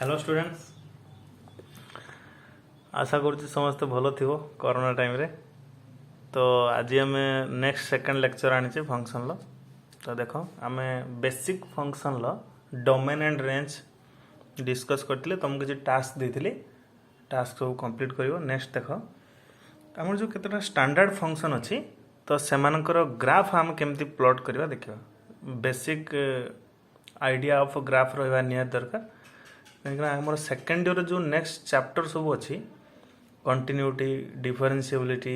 Hello students, आशा करुच्ची समस्ते भल थी कोरोना टाइम रे। तो आज आम नेक्स्ट सेकंड लेक्चर आनी फंक्शन लो। तो देख आम बेसिक फंक्शन लो डोमेन एंड रेंज डिस्कस करते तुमको किसी टास्क देती टास्क सब कंप्लीट कर। नेक्स्ट देख आम जो केतटा स्टैंडर्ड फंक्शन अच्छी तो सेमानकर ग्राफ आम केमती प्लॉट करवा देखा। बेसिक आइडिया ऑफ ग्राफ रहा निहाती दरकार कहीं आम सेकेंड ईयर जो नेक्स्ट चैप्टर सब अच्छी continuity differentiability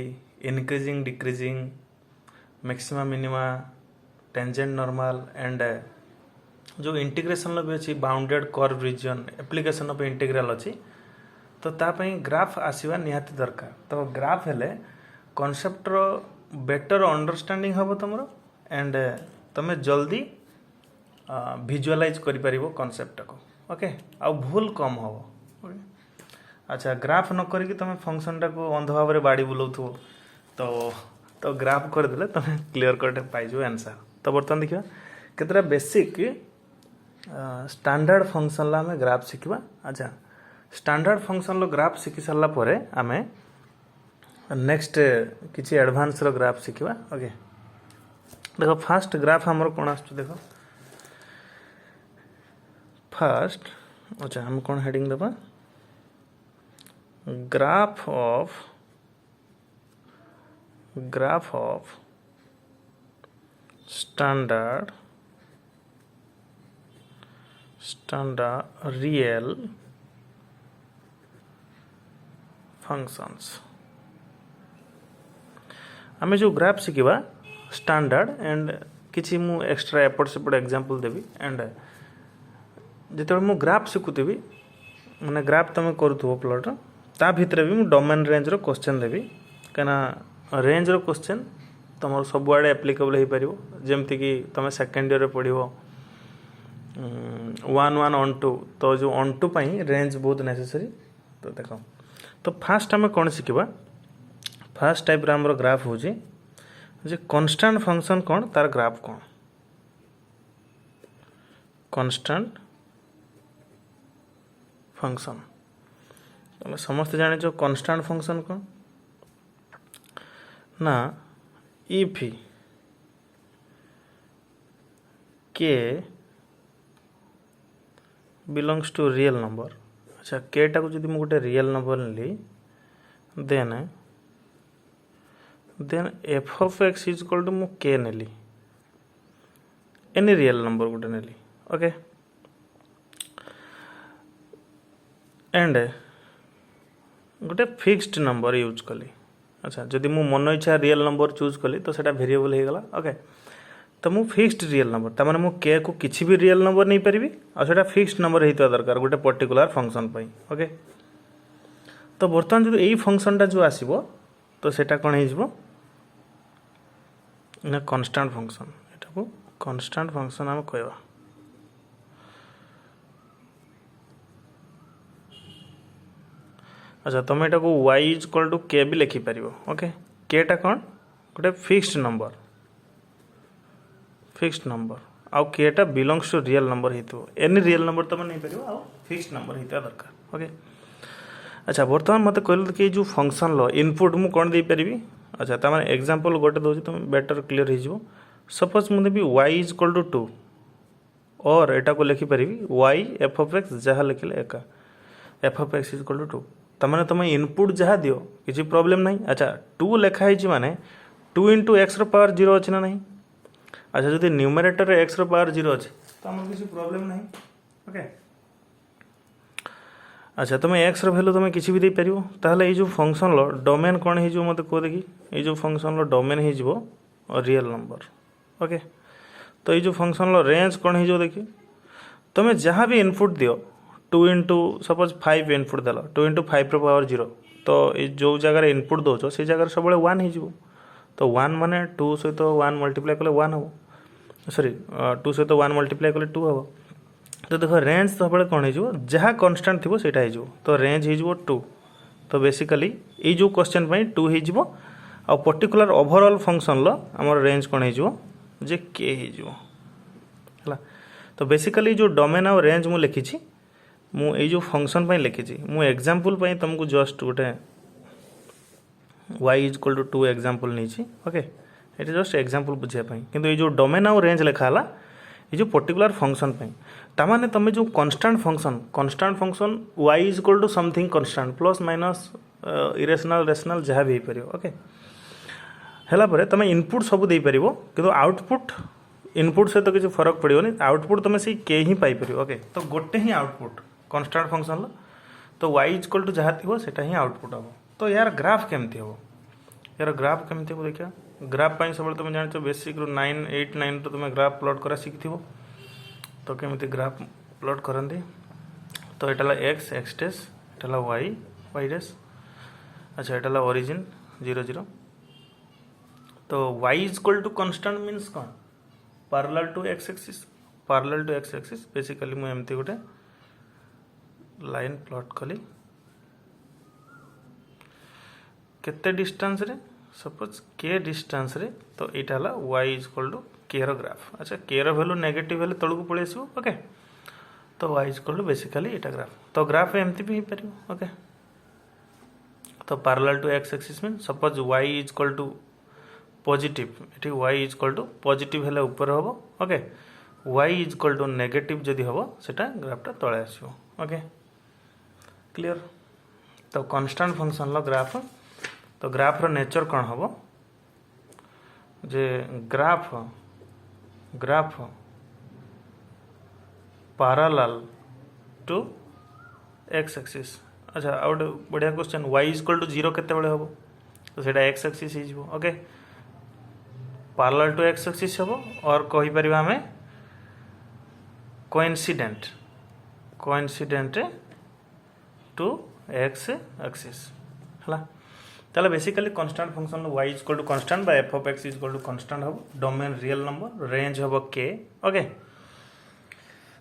increasing decreasing maxima minima tangent normal and जो इंटीग्रेशन भी अच्छी bounded curve region application of integral अच्छी तो तापाई ग्राफ आसवा निहाती दरकार। तो ग्राफ हेले कॉन्सेप्ट रो बेटर अंडरस्टैंडिंग हम तुम एंड तुम जल्दी विजुअलाइज कर कॉन्सेप्ट को ओके आ भूल कम हम ओके। अच्छा ग्राफ न करी तुम फंक्शन टाक अंध भाव में बाड़ी बुलाऊ तो ग्राफ करदे तुम क्लीयर कट पाइज आंसर। तो बर्तमान देखा केतटा बेसिक स्टैंडर्ड फंक्शन आम ग्राफ शिखा। अच्छा स्टैंडर्ड फंक्शन ग्राफ शिखी सारा पर आम नेक्स्ट किसी एडवांस ग्राफ शिखा ओके। देखो फास्ट ग्राफ आमर कौन आस देख फास्ट। अच्छा हम कौन हेडिंग दबा graph of standard real functions. आम जो ग्राफ शिखा स्टैंडर्ड एंड किसी मु एक्स्ट्रा एपट सेपट एग्जांपल देवी एंड जिते मु ग्राफ शिखुवी मैंने ग्राफ तुम करूँ प्लॉट ता भितर भी मुझे डोमेन रेंज रो क्वेश्चन देवी कहीं रेंज रो क्वेश्चन तुम सब आड़े एप्लिकेबल हो पार जमती कि तुम सेकेंड ईयर पढ़ 1 1 on 2 तो जो on 2 पाई रेंज बहुत नेसेसरी। तो देख तो फास्ट आम कौन शिखा फास्ट टाइप आम ग्राफ हूँ कन्स्टांट फंक्शन कौन तार ग्राफ कौन कन्स्टांट फंक्शन तुम समस्त जान कन्स्टांट फंक्शन कौन ना इफ के बिलोंग्स टू रियल नंबर। अच्छा के टा को जब मुझे गोटे रियल नंबर नी then f of x is equal to मु के नेली एनी रियल नंबर गोटे नेली ओके एंड गोटे फिक्स्ड नंबर यूज कली। अच्छा जदि मु मन इच्छा रियल नंबर चूज कली तो सेटा वेरिएबल हो गला ओके। तो मु फिक्स्ड रियल नंबर तार मु के को किसी भी रियल नंबर नहीं पारि और सेटा फिक्स्ड नंबर होता दरकार गोटे पर्टिकुलर फंक्शन पाई ओके। तो बर्तमान जो यही फंक्शनटा जो आसो तो सेटा कौन हो ना कन्स्टांट फंक्शन एटा को कन्स्टांट फंक्शन आम कहवा। अच्छा तुम यहाँ को y इज इक्वल टू के भी लिखिपार ओके। के टा कौन गोटे फिक्स्ड नंबर आउ के टा बिलोंग्स टू रियल नंबर हो एनी रियल नंबर तुम नहीं पार आउ फिक्स्ड नंबर होता दरकार ओके। अच्छा बर्तमान मत कहल कि जो फंक्शन लो इनपुट मु कौन दे पारि। अच्छा तार एग्जांपल गोटे दूसरी तुम बेटर क्लीयर हो सपोज मुझे देवी y इज इक्वल टू 2 और एटा को लिखिपार y एफ ऑफ एक्स जहाँ लिखले एका f of x is equal to 2 तमाने तुम इनपुट जहाँ दियो किसी प्रॉब्लम नहीं। अच्छा 2 लिखाई माने 2 इंटू एक्स पावर 0 अच्छी ना नहीं। अच्छा जो न्यूमरेटर एक्स पावर 0 अच्छे तो आम किसी प्रॉब्लम नहीं ओके। अच्छा तुम एक्स वैल्यू तुम किसी भी दे पार ताहले जो फंक्शन लो डोमेन कौन हो मत कह देखी ये जो फंक्शन लो डोमेन हो रियल नंबर ओके। तो ये जो फंक्शन लो रेंज कौन हो देखी तुम जहाँ भी इनपुट दियो 2 इंटू सपोज 5 इनपुट देल 2 इंटू 5 पावर 0 तो जो जगह इनपुट दौच से जगह सब 1 हो तो 1 माने 2 सहित 1 मल्टीप्लाई कले 1 हम सॉरी 2 सहित 1 मल्टीप्लाई कले 2 हम। तो देख रेंज सब कौन हो जहाँ कन्स्टांट थी सेटा हो तो रेंज हो 2। तो बेसिकली ये जो क्वेश्चन 2 हो पर्टिकुलर ओवरऑल फंक्शन लो आमर रेंज कौन हो के हो। तो बेसिकली जो डोमेन और रेंज मु लिखी मु ए जो फंक्शन पे लिखी मु एग्जांपल पे तुमको जस्ट गोटे y is equal to 2 example नहीं ओके ये जस्ट एग्जांपल बुझापी किंतु ये जो डोमेन आउ रेंज लिखाला ये जो पर्टिकुलर फंक्शन पे तामाने तुम जो constant function y is equal to something constant plus minus irrational rational जहाँ भी हो पार ओके है पर तुम इनपुट सब दे पार कि आउटपुट इनपुट सहित किसी फरक पड़ोनी आउटपुट तुम से के ही पाइपर ओके तो गोटे ही आउटपुट कांस्टेंट फंक्शन तो y इज इक्वल टू जहाँ थी सेटा ही आउटपुट हम तो यार ग्राफ केमती हम यार ग्राफ केमती हम देखिए ग्राफ सब तुम जान बेसिक 9 8 9 तो तुम ग्राफ प्लॉट करा शिखि तो केमती ग्राफ प्लॉट करती तो ये एक्स एक्स डेस ये वाई वाई डेस अच्छा ये ओरिजिन 0 0 तो y is equal to constant means कौन parallel to x axis basically मुझे एमती गोटे लाइन प्लॉट कली केते डिस्टेंस रे सपोज के डिस्टेंस रे तो यहाँ y इज इक्वल टू के ग्राफ अच्छा के वैल्यू नेगेटिव हेल्ले तलू पड़े आसो ओके तो y is equal to basically यहाँ ग्राफ तो ग्राफ एमती भी हो पार ओके तो parallel to x axis mean suppose y is equal to positive ये y is equal to positive हेल्ले ऊपर हम okay y is equal to negative जदि हम सेटा ग्राफटा तले आसो ओके क्लियर तो कांस्टेंट फंक्शन लो ग्राफ तो ग्राफ रो नेचर कौन हम जे graph graph parallel to x axis अच्छा आ गए बढ़िया question y is equal to 0 केते बेले हम तो सेटा एक्स एक्सिस हो okay parallel to x axis हम और कहि परिबा हमें कोइंसिडेंट टू एक्स एक्सिस हला ताले basically constant function y is equal to constant by f of x is equal to constant हम डोमेन रियल नंबर रेंज हम k okay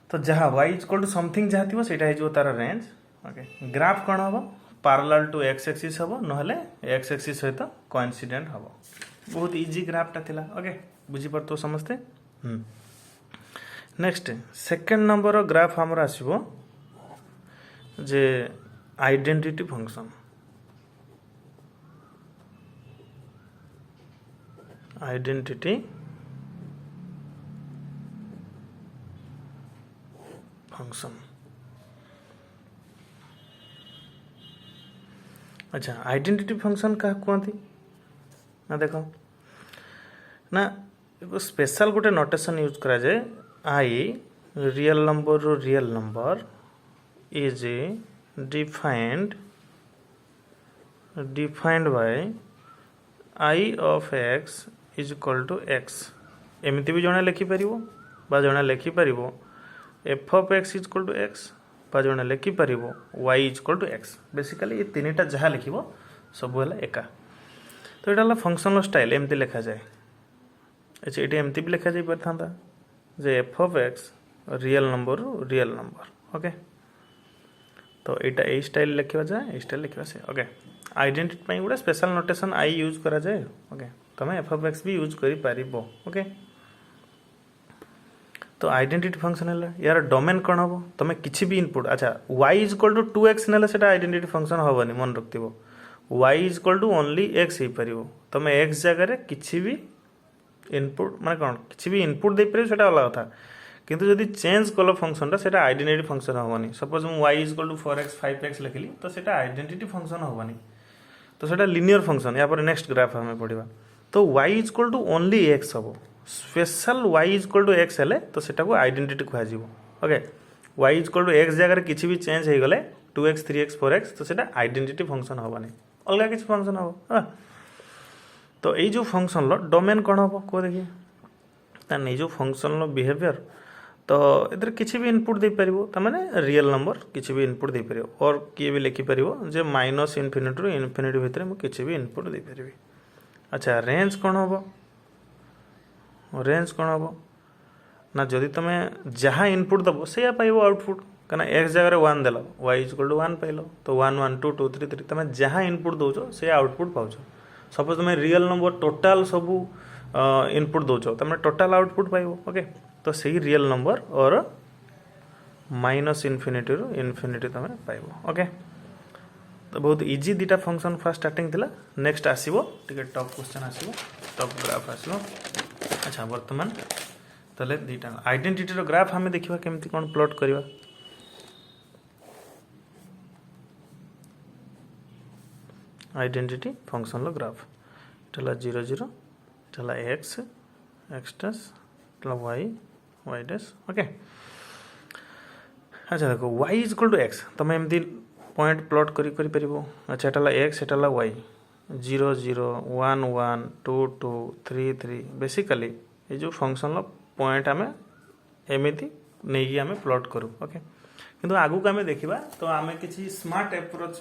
तो जहाँ y is equal to something जहाँ थी सेटा हो तार रेंज ओके ग्राफ कौन हम पैरेलल टू एक्स एक्सिस हम नहले एक्स एक्सिस सहित कोइंसिडेंट हम बहुत इजी ग्राफटा थिला ओके बुझी पारतो समस्ते नेक्स्ट सेकंड नंबर ग्राफ हमर आसीबो जे आइडेंटिटी फंक्शन आइडेंटिटी फंक्शन अच्छा आइडेंटिटी फंक्शन क्या कहती ना देखो ना एगो स्पेशल गोटे नोटेशन यूज करा जाए I real number is defined by I of x is equal to x एमती भी जड़े लिखिपर जड़े लिखिपर f of x is equal to x जड़े लिखिपर y is equal to x basically ये तीन टा जहाँ लिख सब है एका तो यहाँ फंक्शन स्टाइल एमती लिखा जाए अच्छा ये एमती भी लिखा जा था जे F of x real number okay तो यहाँ ये स्टाइल लिखा जाए ये स्टाइल लिखा से ओके आइडेंटिटी गोटे स्पेशल नोटेशन आई यूज करा जाए ओके तुम एफ ऑफ एक्स भी यूज कर पार ओके तो आइडेंटिटी फंक्शन है यार डोमेन कौन हम तुम किसी भी इनपुट अच्छा y is equal to 2x ना से आइडेंटिटी फंक्शन हेनी मन रखिथ y is equal to only x हो पार तुम x जगह किसी भी इनपुट माने कौन किसी भी इनपुट दे पार से अलग था किंतु जदि चेंज कल फंक्शन से आइडेंटिटी फंक्शन हेनी सपोज मुझे y is equal to 4x 5x लिखिली तो से आइडेंटिटी फंक्शन हेनी तो सेटा लिनियर फंक्शन या नेक्स्ट ग्राफ हमें पढ़ा तो y is equal to only x हम special y is equal to x हेले तो सेटा को आइडेंटिटी कहुए okay y is equal to x जगह किसी भी चेंज हो गले 2x 3x 4x तो सेटा आइडेंटिटी फंक्शन हेनी अलग किसी फंक्शन हम तो ये जो फंक्शन लो डोमेन कौन हम कह देखिए तार ये जो फंक्शन लो बिहेवियर तो इधर किसी भी इनपुट दे पार तमाने रियल नंबर किसी भी इनपुट दे पार और किए भी लिखिपर जे माइनस इनफिनिटी रु इनफिनिटी भितर मुझे किसी भी इनपुट दे पारि अच्छा रेंज कौन हम रेंज कौन हम ना जदि तुम जहाँ इनपुट दब से पाइब आउटपुट कहना एक्स जगह 1 देल y इज इक्वल टू 1 पाइल तो 1 1 2 2 3 3 तुम जहाँ इनपुट दौच से आउटपुट पाच सपोज तुम रियल नंबर टोटाल सब इनपुट दौच तुम टोटाल आउटपुट पाइब ओके तो सही रियल नंबर और माइनस इनफिनिटी रु इनफिनिटी तुम पाइब। ओके, तो बहुत इजी दुटा फंक्शन फास्ट स्टार्टिंग थिला। नेक्स्ट आसीबो टिके टॉप क्वेश्चन आसीबो, टॉप ग्राफ आसीबो। अच्छा वर्तमान तले दुटा आइडेंटिटी रो ग्राफ हमें देखिबा केमती कोन प्लॉट करबा। आइडेंटिटी फंक्शन लो ग्राफ इटला 0 0 इटला x x डैश इटला y y डैश। ओके, अच्छा देखो y is equal to x तुम एमती पॉइंट प्लॉट करी परिबो। अच्छा एटाला x एटाला y 0 0 1 1 2 2 3 3 बेसिकली ये जो फंक्शन लो पॉइंट आमे एमिति नेकी आमे प्लॉट करू। ओके, किंतु आगु को आमे देखिबा तो आमे किछि स्मार्ट अप्रोच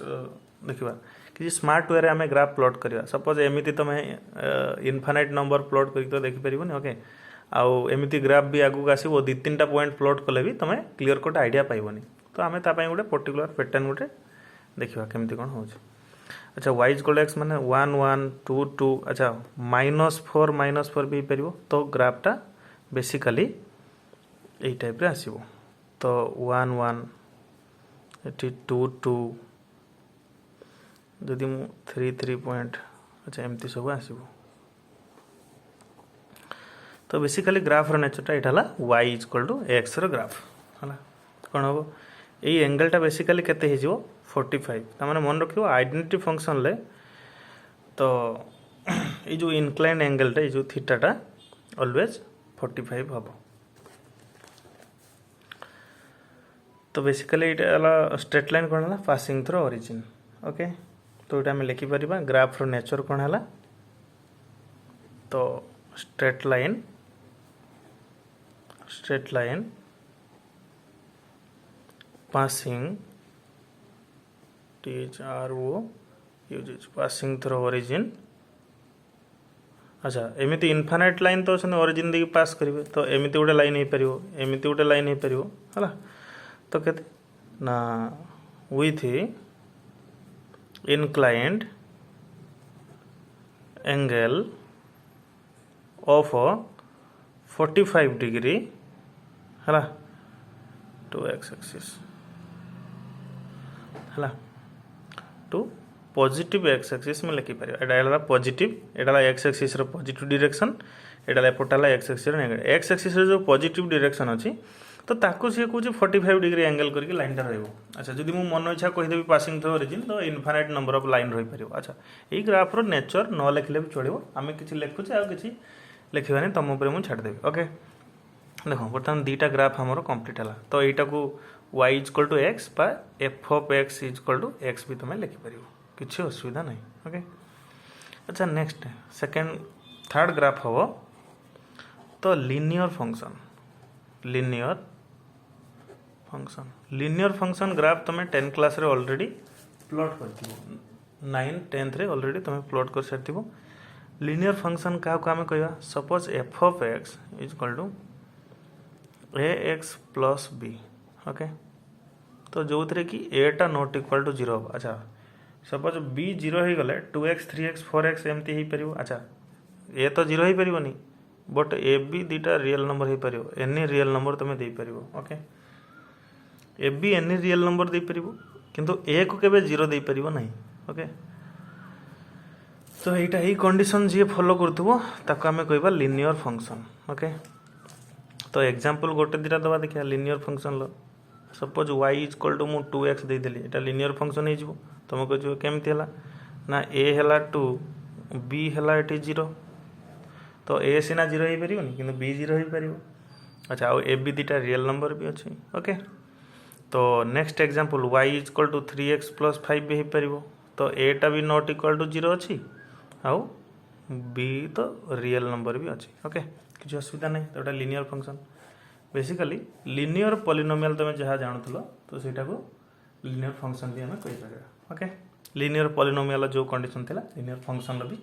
देखिबा कि स्मार्ट वे आमे ग्राफ प्लॉट करिया। सपोज एमिति तमे इनफाइनाइट नंबर प्लॉट करी तो देखि परिबोनी। ओके, आउ एमिति ग्राफ भी आगु आसीबो दि तीनटा पॉइंट प्लॉट कले भी तमे क्लियर कट आइडिया पाइबोनी। तो आमे ता पई गोटे पर्टिकुलर पैटर्न गोटे देखिबा केमति कोन होछ। अच्छा y इक्वल x माने 1 1 2 2 अच्छा -4 भी परिबो। तो ग्राफटा बेसिकली एई टाइप रे आसीबो। तो 1 1 एटी 2 2 जदि मु 3 3 पॉइंट अच्छा एमती सब आसीबो। तो बेसिकली ग्राफ रो नेचरटा एटाला y इक्वल टू x रो ग्राफ हला कोन हो। एई एंगलटा बेसिकली केते हे जिवो 45। ता माने मन रखियो आइडेंटिटी फंक्शन ले तो ए जो इनक्लाइन एंगलटा ए जो थीटाटा ऑलवेज 45 हबो। तो बेसिकली एटा स्ट्रेट लाइन कोन हला पासिंग थ्रू ओरिजिन। ओके, तो एटा हम लिखि परिबा ग्राफ रो नेचर कोन हला। तो straight line passing passing through origin। अच्छा एमिति इनफाइनाइट लाइन तो छन ओरिजिन दे पास करिवे तो एमिति गोटे लाइन हे परिबो, एमिति गोटे लाइन हे परिबो हला। तो केते ना with inclined angle of 45 degree हला to x axis हला टू पॉजिटिव एक्स एक्सिस में लिखि पारिबा। एटा एला पॉजिटिव एटा एक्स एक्सिस रो पॉजिटिव डायरेक्शन एटा एपोटाला एक्स एक्सिस रो नेगेटिव। एक्स एक्सिस रो जो पॉजिटिव डायरेक्शन अछि तो ताको से कहूँ 45 डिग्री एंगल करके लाइन टा रहइबो। अच्छा जदि मु मन इच्छा कहि देबी पासिंग थ्रू ओरिजिन तो इनफाइनाइट नंबर ऑफ लाइन रहि परिबो। अच्छा एई ग्राफ रो नेचर न लिखले भी चलिबो, आमे किछि लिखुचे आ किछि लिखिबानी तम ऊपर मु छाड़ देबी। ओके, देखो बर्तमान दीटा ग्राफ हमरो कंप्लीट हला। तो एटा को y इक्वल टू x बा f of x equal to x भी तुम लिखि परिबो, किछि असुविधा नहीं। ओके, अच्छा नेक्स्ट सेकंड थर्ड ग्राफ हो तो लिनियर फंक्शन ग्राफ तुम 10 क्लास रे ऑलरेडी प्लॉट करथिबो, 9 10th रे ऑलरेडी तुम प्लॉट कर सरथिबो। लिनियर फंक्शन का आमे कहबा suppose f of x equal to ax plus b। Okay, तो जो थे कि a टा नॉट इक्वल टू 0। अच्छा सपोज b 0 हो गले 2x 3x 4x एमती हो परिबो। अच्छा a तो 0 हो परिबोनी बट a b दीटा रियल नंबर हो परिबो, एनी रियल नंबर तुम दे परिबो। Okay, a b any real number दे परिबो किंतु a को केबे 0 दे परिबो नहीं। ओके, तो एटा ही कंडीशन जे फॉलो करथबो ताको हमें कहबा लिनियर फंक्शन। ओके, तो एग्जांपल गोटे दिटा दबा देखिया लिनियर फंक्शन लो। सपोज y इक्वल टू मु 2x दे देली एटा लिनियर फंक्शन हे जिवो। तुम कहजो केमति हला ना a हला 2 b हला एटी 0 तो a सिना 0 हे परिबोनी किंतु b 0 हे परिबो। अच्छा आ a b दीटा रियल नंबर भी अछि। ओके, तो next example y equal to 3x plus 5 भी हे परिबो। तो a टा भी नॉट इक्वल टू 0 अछि आ b तो रियल नंबर भी अछि। ओके, किछि असुविधा नहीं। तो एटा linear function basically linear polynomial तुम जहाँ जानूल तो सेटा को लिनियर फंक्शन भी हमें कहि परिबा। ओके, लिनियर पॉलिनोमियल जो कंडीशन थिला लिनियर फंक्शन भी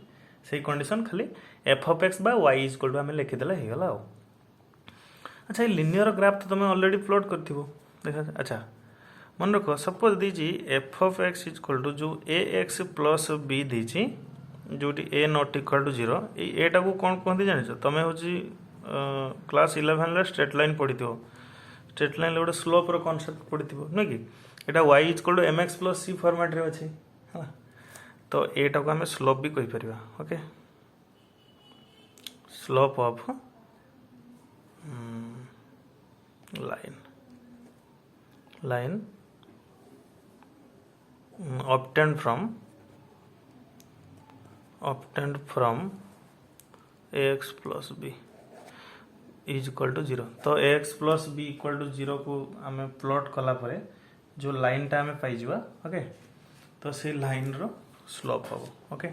सही कंडीशन खाली f ऑफ x बा y इक्वल टू हमें लिखि देला हे गला। अच्छा लिनियर ग्राफ तो तुम ऑलरेडी प्लॉट करथिबो देखा। अच्छा मन रखो सपोज दीजी f of x equal to जो ax प्लस b दीजी जोटी a नॉट इक्वल टू 0 ए टा को कोन कहंती जानिछो तुम होची क्लास 11 रे स्ट्रेट लाइन पढ़ी थो। स्ट्रेट लाइन गोटे स्लोप्र कनसेप्ट पड़ी नुह कि यहाँ y equal to mx plus c format रे अच्छे है तो यहाँ को आम स्लोप भी कहीपर okay slope of line obtained from ax plus b is equal to 0 तो ax plus b equal to 0 को आम प्लॉट कला परे जो लाइन टा आम पाई ओके तो से लाइन रो स्लोप हम ओके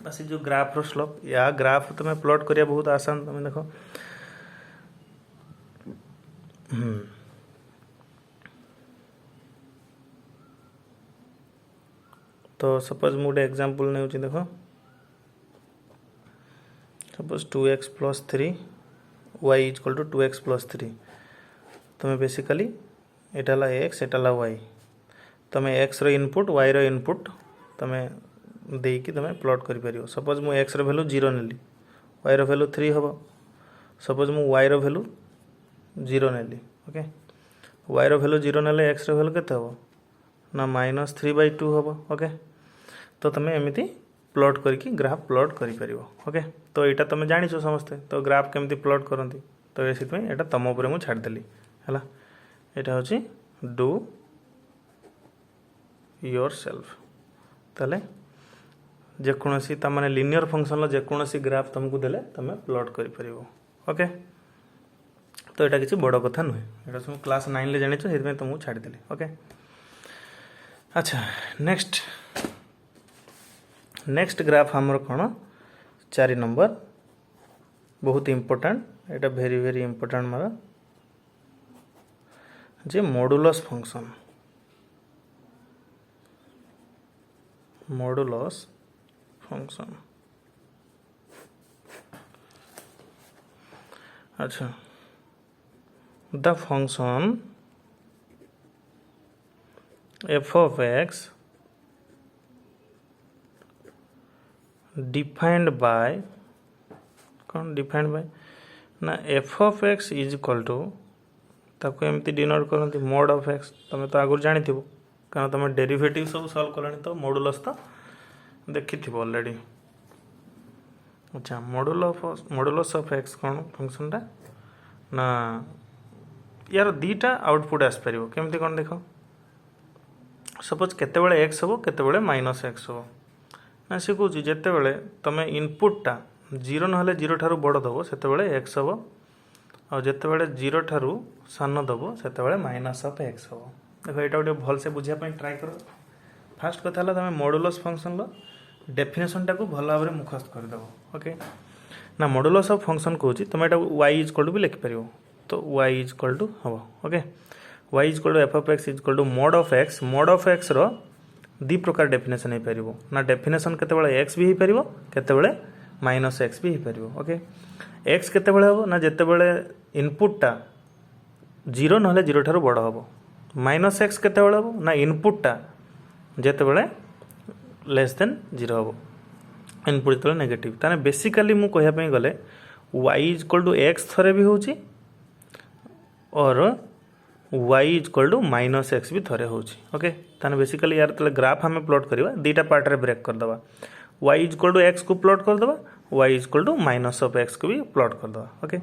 बस जो ग्राफ रो स्लोप या ग्राफ तुम प्लॉट करिया बहुत आसान तुम देखो तो सपोज मुझे एग्जांपल नहीं होची देखो suppose 2x plus 3 y equal to 2x plus 3 तुम्हें बेसिकली एटा ला x एटा ला y तुम्हें x रो इनपुट y रो इनपुट तुम्हें देकी तुम्हें प्लॉट करि परियो सपोज मु x रो वैल्यू 0 नेली y रो वैल्यू 3 हबो सपोज मु y रो वैल्यू 0 नेली ओके y रो वैल्यू 0 नेले x रो वैल्यू केते हबो ना -3/2 हबो ओके तो तुम्हें एमती प्लॉट करके ग्राफ प्लॉट करि परियो ओके तो यहाँ तुम जानिछ समस्ते तो ग्राफ केमती प्लॉट करती तो ये यहाँ तुम उपर मुझे छाड़देली है यहाँ हूँ डू योर सेल्फ ताले जेकोसी तमाने लिनियर फंक्शन जेकोसी ग्राफ तुमको देले तुम प्लॉट कर परियो ओके तो यहाँ किसी बड़ कथा नुहे यहाँ सब क्लास 9 ले जानिछ से तुमको छाड़देली ओके अच्छा नेक्स्ट ग्राफ हमर कौन 4 नंबर बहुत इम्पोर्टेंट एटा वेरी वेरी इम्पोर्टेंट मारा जे मॉडुलस फंक्शन अच्छा the function f of x defined by कौन डिफाइंड बाय ना f of x is equal to ताको एमती डिनोट करती मोड ऑफ x तुम तो आगुरी जानी थी कारण तुम डेरिवेटिव सब सॉल्व कलानी तो मॉडुलस तो देखी थी ऑलरेडी अच्छा मॉडुलस ऑफ x कौन फंक्शन टा ना यार दीटा आउटपुट आसपर केमती कौन देख सपोज केतेबेले x हम केतेबेले -x हम ना सी कौच जिते तुम इनपुटा 0 ना 0 ठारू बड़ दब से x हम और जिते 0 ठारू सान दब से -x हम देख यहाँ गोटे भलसे बुझापी ट्राए कर फास्ट कथा तुम मॉडुलस फंक्शन डेफिनेशन टाक भल भाव में मुखस्त करदेव ओके ना मॉडुलस ऑफ फंक्शन कौन तुम यहाँ y इक्वल टू भी लिखिपर तो y इक्वल टू हम okay y equal to f of x equal to mod of x रो दी प्रकार डेफिनेशन हो पार ना डेफिनेशन केतेबेले x भी हो पार केतेबेले -x भी हो पार ओके x केतेबेले हम ना जितेबेले इनपुटा 0 ना 0 ठारू बड़ हम -x केतेबेले हम ना इनपुटा जितेबेले लेस देन 0 हम इनपुट जो नेगेटिव ताने बेसिकली मु कहया गले y इक्वल टू x थरे भी होची और y इक्वल टू -x भी थरे होची ओके ताने बेसिकली यार तले ग्राफ हमें प्लॉट करवा दीटा पार्ट रे ब्रेक कर दवा y इक्वल टू x को प्लॉट कर दवा y इक्वल टू -x को भी प्लॉट कर दवा ओके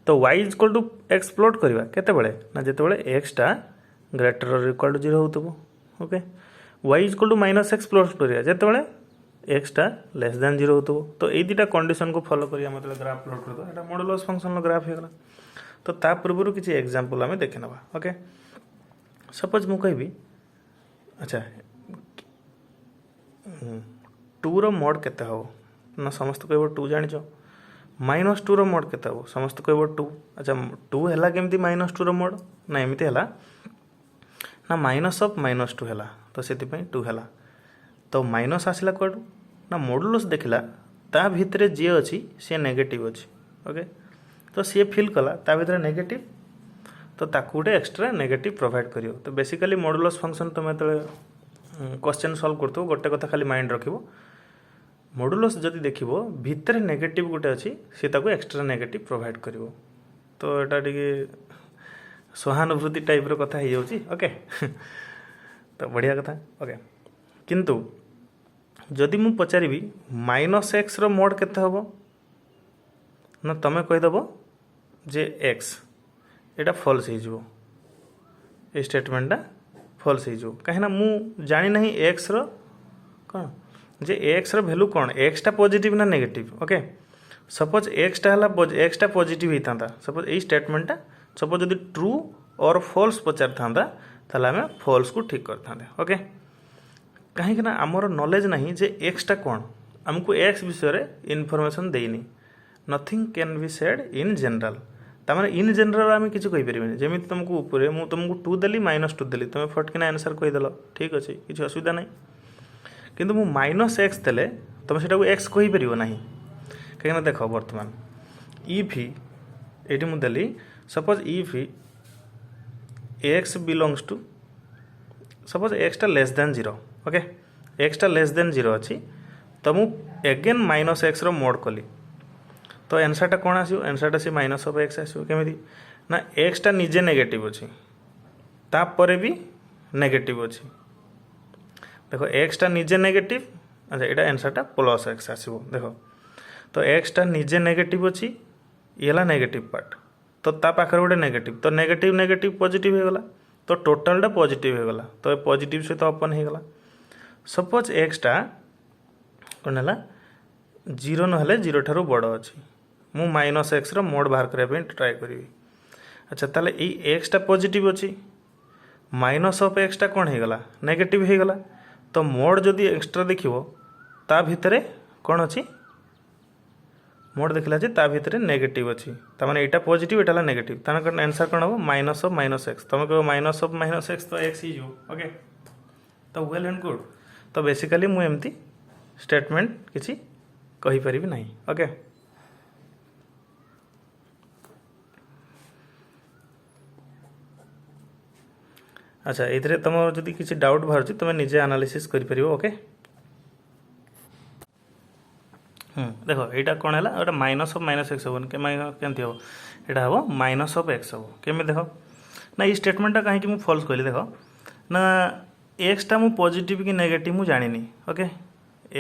तो y equal to x plot करवा केतेबेले ना जेतेबेले x टा ग्रेटर और इक्वल टू 0 होतबो okay y equal to -x plot करवा जेतेबेले x टा लेस देन 0 होतबो तो ए दीटा कंडीशन को फॉलो करिया मतलब ग्राफ प्लॉट कर दवा एटा मॉडुलस फंक्शन रो ग्राफ हे गला तो ता पूर्व किसी एग्जांपल आम देखे नवा ओके सपोज मु कहबी अच्छा 2 रो मोड केते हो ना समस्त कहबो 2 जानिचो -2 रो मोड केते हो समस्त कहबो 2 अच्छा 2 हैला केमती -2 रो मोड ना एमती हैला ना माइनस ऑफ -2 हैला तो सेति पई 2 हैला तो माइनस आसिला कोड ना मॉडुलस देखला ता भितरे जे अछि से नेगेटिव अछि ओके तो सी फिल कला ता भीतर नेगेटिव तो ताकू गोटे एक्सट्रा नेगेटिव प्रोवाइड करियो तो बेसिकली मॉडुलस फंक्शन तुम जो क्वेश्चन सॉल्व करथो गोटे कथा खाली माइंड रखिबो मॉडुलस जदि देखिबो भितर नेगेटिव गोटे अछि से ताकू एक्सट्रा नेगेटिव प्रोवाइड करियो तो एटा टिके सहानुभूति टाइप रो कथा हो ओके तो बढ़िया कथा ओके किंतु जदि मु पचारि माइनस एक्स रो मोड केते हबो ना तमे कहीदेव जे एक्स एटा फॉल्स हो स्टेटमेंटा फॉल्स हो कहीं मु जानी नहीं एक्स रो कौन जे एक्स रो वैल्यू कौन एक्स टा पॉजिटिव ना नेगेटिव ओके सपोज एक्स टा हला एक्स टा पॉजिटिव होता सपोज यही स्टेटमेंटा सपोज जदि ट्रू और फॉल्स पचार था ताले आमे फॉल्स को ठीक कर था ओके कहीं ना आमर नॉलेज नहीं जे एक्स टा कौन आमको एक्स विषय इनफॉरमेशन देनी nothing can be said in general तार इन जनरल आम किसी कहीपर जमी तुमको ऊपर मुझे तुमको 2 देली -2 देली तुम फटकिना आंसर कहीदेल ठीक अच्छे किसी असुविधा ना किंतु मु -x देले तुम से एक्स कहीपर ना कहीं देख बर्तमान इफ ये मुझे देली suppose if x belongs to suppose x टा लेस देन 0 ओके एक्स टा लेस देन 0 अच्छी तो मुझे एगेन -x रो मोड कली तो एनसरटा कौन आसो एनसरटा सी माइनस ऑफ एक्स आसो केमी ना एक्सटा निजे नेगेटिव अच्छी तापर भी नेगेटिव अच्छी देखो एक्सटा निजे नेगेटिव अच्छा यहाँ एनसरटा प्लस एक्स आसो देखो तो एक्सटा निजे नेगेटिव अच्छी ये नेगेटिव पार्ट तो ता पाखर गोटे नेगेटिव तो नेगेटिव नेगेटिव पॉजिटिव हो गला तो टोटालटा पॉजिटिव हो गला तो पॉजिटिव सहित ओपन हो गला सपोज एक्सटा कौन है 0 ना 0 ठारू बड़ अच्छी मु -x रो मोड बाहर करने ट्राए करी अच्छा ताले ये एक्सटा पॉजिटिव अच्छी माइनस ऑफ एक्सटा कौन हो गला नेगेटिव हो गला तो मोड जदि एक्सट्रा देखिवो ता भितरे कौन अच्छी मोड देखला जे ता भितरे नेगेटिव अच्छी ता माने एटा पॉजिटिव एटा नेगेटिव तान आंसर कौन हो -x तुम कह -x तो x ही जो ओके तो वेल एंड गुड तो बेसिकली मु एमती स्टेटमेंट किसी कहि परिबी नहीं ओके अच्छा ये तुम जदि किसी डाउट बाहर तुम निजे एनालिसिस कर ओके देखो यहाँ कौन है गोटे माइनस ऑफ -x हम केमती हम यहाँ हम माइनस ऑफ x हम केमी देख ना ये स्टेटमेंटा कहीं मुझे फॉल्स कहली देख ना एक्सटा मु पॉजिटिव कि नेगेटिव मु जानी ओके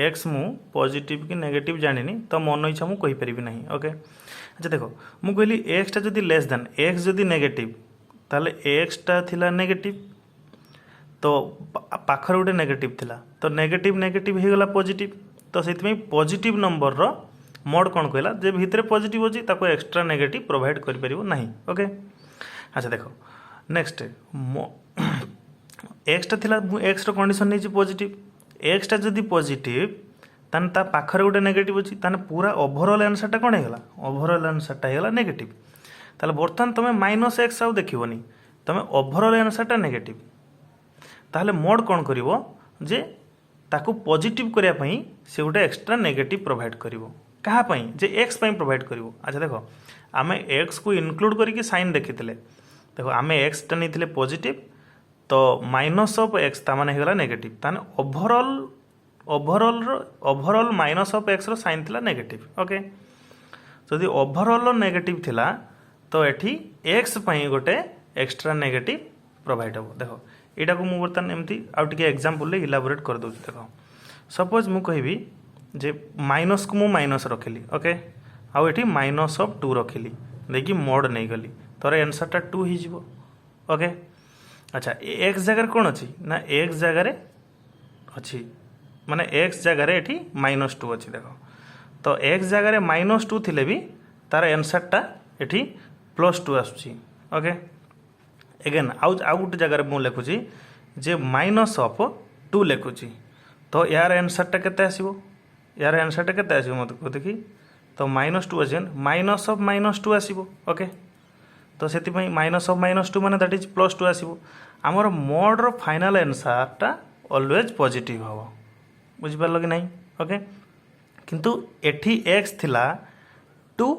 एक्स मु पॉजिटिव कि नेगेटिव जानी तो मन इच्छा मुझे कहीपरि ना ओके अच्छा देखो मुझे कहली एक्सटा जदि लेस देन एक्स जदि नेगेटिव ताले एक्सटा थिला नेगेटिव तो पाखर गोटे नेगेटिव थिला तो नेगेटिव नेगेटिव हो गला पॉजिटिव तो से पॉजिटिव नंबर रो मोड कौन कहला जे भितर पॉजिटिव अच्छी ताको एक्स्ट्रा नेगेटिव प्रोवाइड कर परिबो नहीं ओके अच्छा देखो नेक्स्ट एक्सटा थिला एक्स रो कंडीशन नहीं पॉजिटिव एक्सटा जदि पॉजिटिव तान ता पाखर गोटे नेगेटिव अच्छी तान पूरा ओवरऑल आंसरटा कौन होगा ओवरऑल आंसरटा होगा नेगेटिव ताले बर्तमान तुम -x आउ देखिबनी तुम ओवरऑल आंसरटा नेगेटिव ताहले मोड कौन करिवो जे ताकू पॉजिटिव करिया पई से गोटे एक्स्ट्रा नेगेटिव प्रोवाइड करिवो कहा पई जे x पई प्रोवाइड करिवो अच्छा देखो आमे x को इनक्लूड करके साइन देखिथिले देखो आमे x टा नैथिले पॉजिटिव तो माइनस ऑफ x ता माने हेगला नेगेटिव ताने overall minus of x rho sine थिला नेगेटिव ओके जदि ओवरऑल नेगेटिव थिला तो एठी x पई गोटे एक्स्ट्रा नेगेटिव प्रोवाइड हो देखो यहाँ को मुझे बर्तमान एमती आउ टे एग्जांपल इलाबोरेट कर दूँ देख सपोज मु कहबी जे माइनस को मु माइनस रखिली ओके आउ एठी माइनस ऑफ 2 रखिली देखिए मोड नहीं गली तोर आंसरटा 2 हो ओके अच्छा एक्स जगह कौन अच्छी ना एक्स जगार अच्छी माने एक्स जगार एठी -2 अच्छी देखो तो एक्स जगार -2 थिले भी तार आंसरटा एठी +2 आसुची ओके एगेन आउ गोटे जगार मुझे लिखुची जे माइनस ऑफ 2 लिखुची तो यार आंसरटा केते आसीबो यार आंसरटा केते आसीबो मत को देखी तो -2 अछि माइनस ऑफ -2 आसीबो ओके तो सेति पई माइनस ऑफ -2 माने दैट इज +2 आसीबो हमर मोड रो फाइनल आंसरटा ऑलवेज पॉजिटिव हबो बुझि पारलो कि नहीं ओके किंतु एठी x थिला 2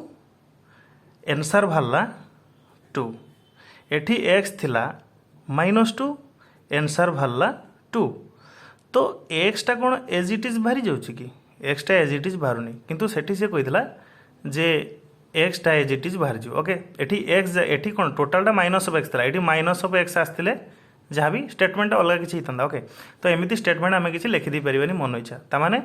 आंसर भरला 2 एठी x थिला -2 आंसर भरला 2 तो x टा कौन एज इट इज बाहरी जाउछि कि x टा एज इट इज बाहरुनी किंतु सेठी से कहितला जे एक्सटा एज इट इज बाहर ओके एटी एक्स एटी कौन टोटालटा माइनस ऑफ एक्स था ये माइनस ऑफ एक्स आसते जहाँ भी स्टेटमेंट अलग किसी होता ओके तो एमती स्टेटमेंट आम किसी लिखिदी पारे मन इच्छा ताने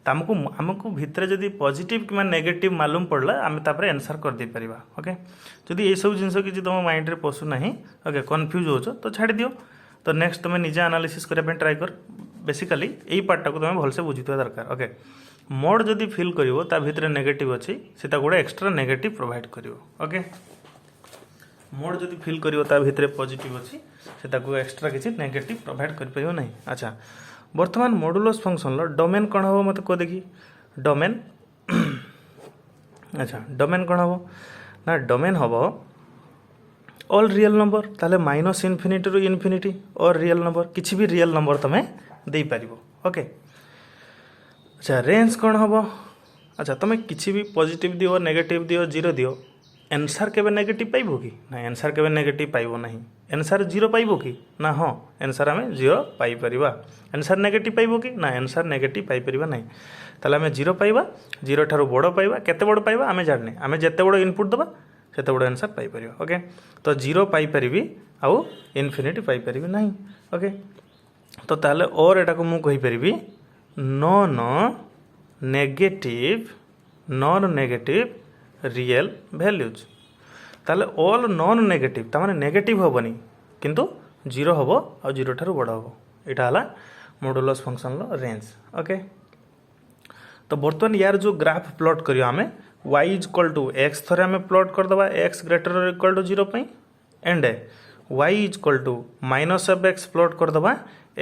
आमको आमको भितर जदि पॉजिटिव कि नेगेटिव मालूम पड़ला आम तापर आंसर कर दे परिबा ओके जदि ये सब जिनस किसी तुम माइंड रे पशु ना ओके कन्फ्यूज हो तो छाड़ दियो तो नेक्स्ट तुम निजे एनालिसिस करने ट्राई कर बेसिकली यही पार्टा को तुम भलसे बुझीवा दरकार ओके मोड जदि फिल करिवो ता भितर नेगेटिव अच्छी से गोटे एक्सट्रा नेगेटिव प्रोवाइड करिवो ओके मोड जदि फिल करिवो ता भितर पॉजिटिव अच्छी से एक्सट्रा किसी नेगेटिव प्रोवाइड कर परिवो नहीं अच्छा बर्तमान मॉडुलस फंक्शन लो डोमेन कौन हम मत को देखी डोमेन अच्छा डोमेन कौन हम ना डोमेन हम ऑल रियल नंबर ताले माइनस इनफिनिटी रु इनफिनिटी और रियल नंबर किसी भी रियल नंबर तुम्हें दे पारिबो ओके अच्छा रेंज कौन हम अच्छा तुम्हें किसी भी पॉजिटिव दियो नेगेटिव दियो जीरो दियो आंसर केबे नेगेटिव पाइबो कि ना आंसर केबे नेगेटिव पाइबो नहीं आंसर जीरो पाइबो कि ना हाँ आंसर आम जीरो पाई परिबा आंसर नेगेटिव पाइबो कि ना आंसर नेगेटिव पाई परिबा नहीं ताले आम जीरो पाइबा जीरो ठारू बड़ पाइबा केते बड़ पाइबा आम जाने आम जेते बड़ इनपुट दबा सेते बड़ आंसर पाई परिबा ओके तो जीरो पाई परिबी आउ इनफिनिटी पाई परिबी नहीं ओके तो ताले और एटा को मु कहि परिबी नॉन नेगेटिव रियल वैल्यूज ताले ऑल नॉन नेगेटिव तामाने नेगेटिव होबनी किंतु जीरो होबो आ जीरो ठारू बड़ होबो एटा हला मॉडुलस फंक्शन लो रेंज ओके तो बर्तमान यार जो ग्राफ प्लॉट करियो आमे y is equal to x थरे आमे प्लॉट कर दबा x ग्रेटर और इक्वल टू 0 पई and y is equal to minus of x plot कर दबा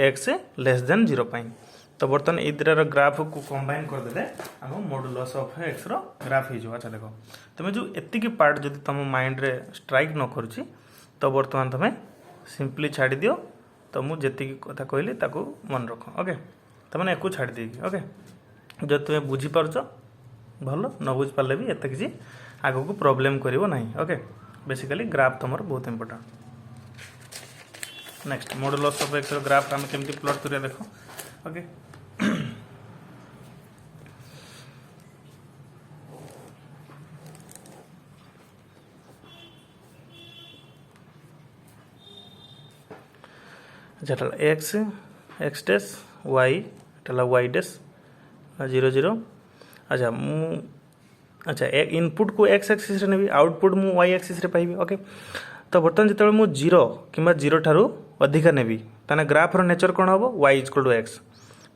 x लेस देन 0 पई तो बर्तमान ए दुटार ग्राफ को कंबाइन कर देले हम मॉडुलस ऑफ x रो ग्राफ हो जो अच्छा देखो तुम जो एतिकी पार्ट जदि तुम माइंड रे स्ट्राइक न करूची तो बर्तमान तुम सिंपली छाड़ी दियो तो मु जेतिकी कथा कहली ताको मन रख ओके तमने एको छाड़ी देगी ओके जब तुम्हें बुझी पारछ भल न बुझी पारे भी एत किसी आगो को प्रॉब्लम करिवो नहीं ओके बेसिकली ग्राफ तुमर बहुत important next modulus of x रो ग्राफ हम केमती प्लॉट करिया देखो ओके अच्छा x x dash y y dash 0 0 अच्छा अच्छा इनपुट को एक्स एक्सिस रे नेबी आउटपुट मु वाई एक्सिस रे पाइबी ओके तो बर्तमान जिते मु जीरो कि जीरो ठारू अधिका नेबी ताने ग्राफ रो नेचर कौन हम y is equal to x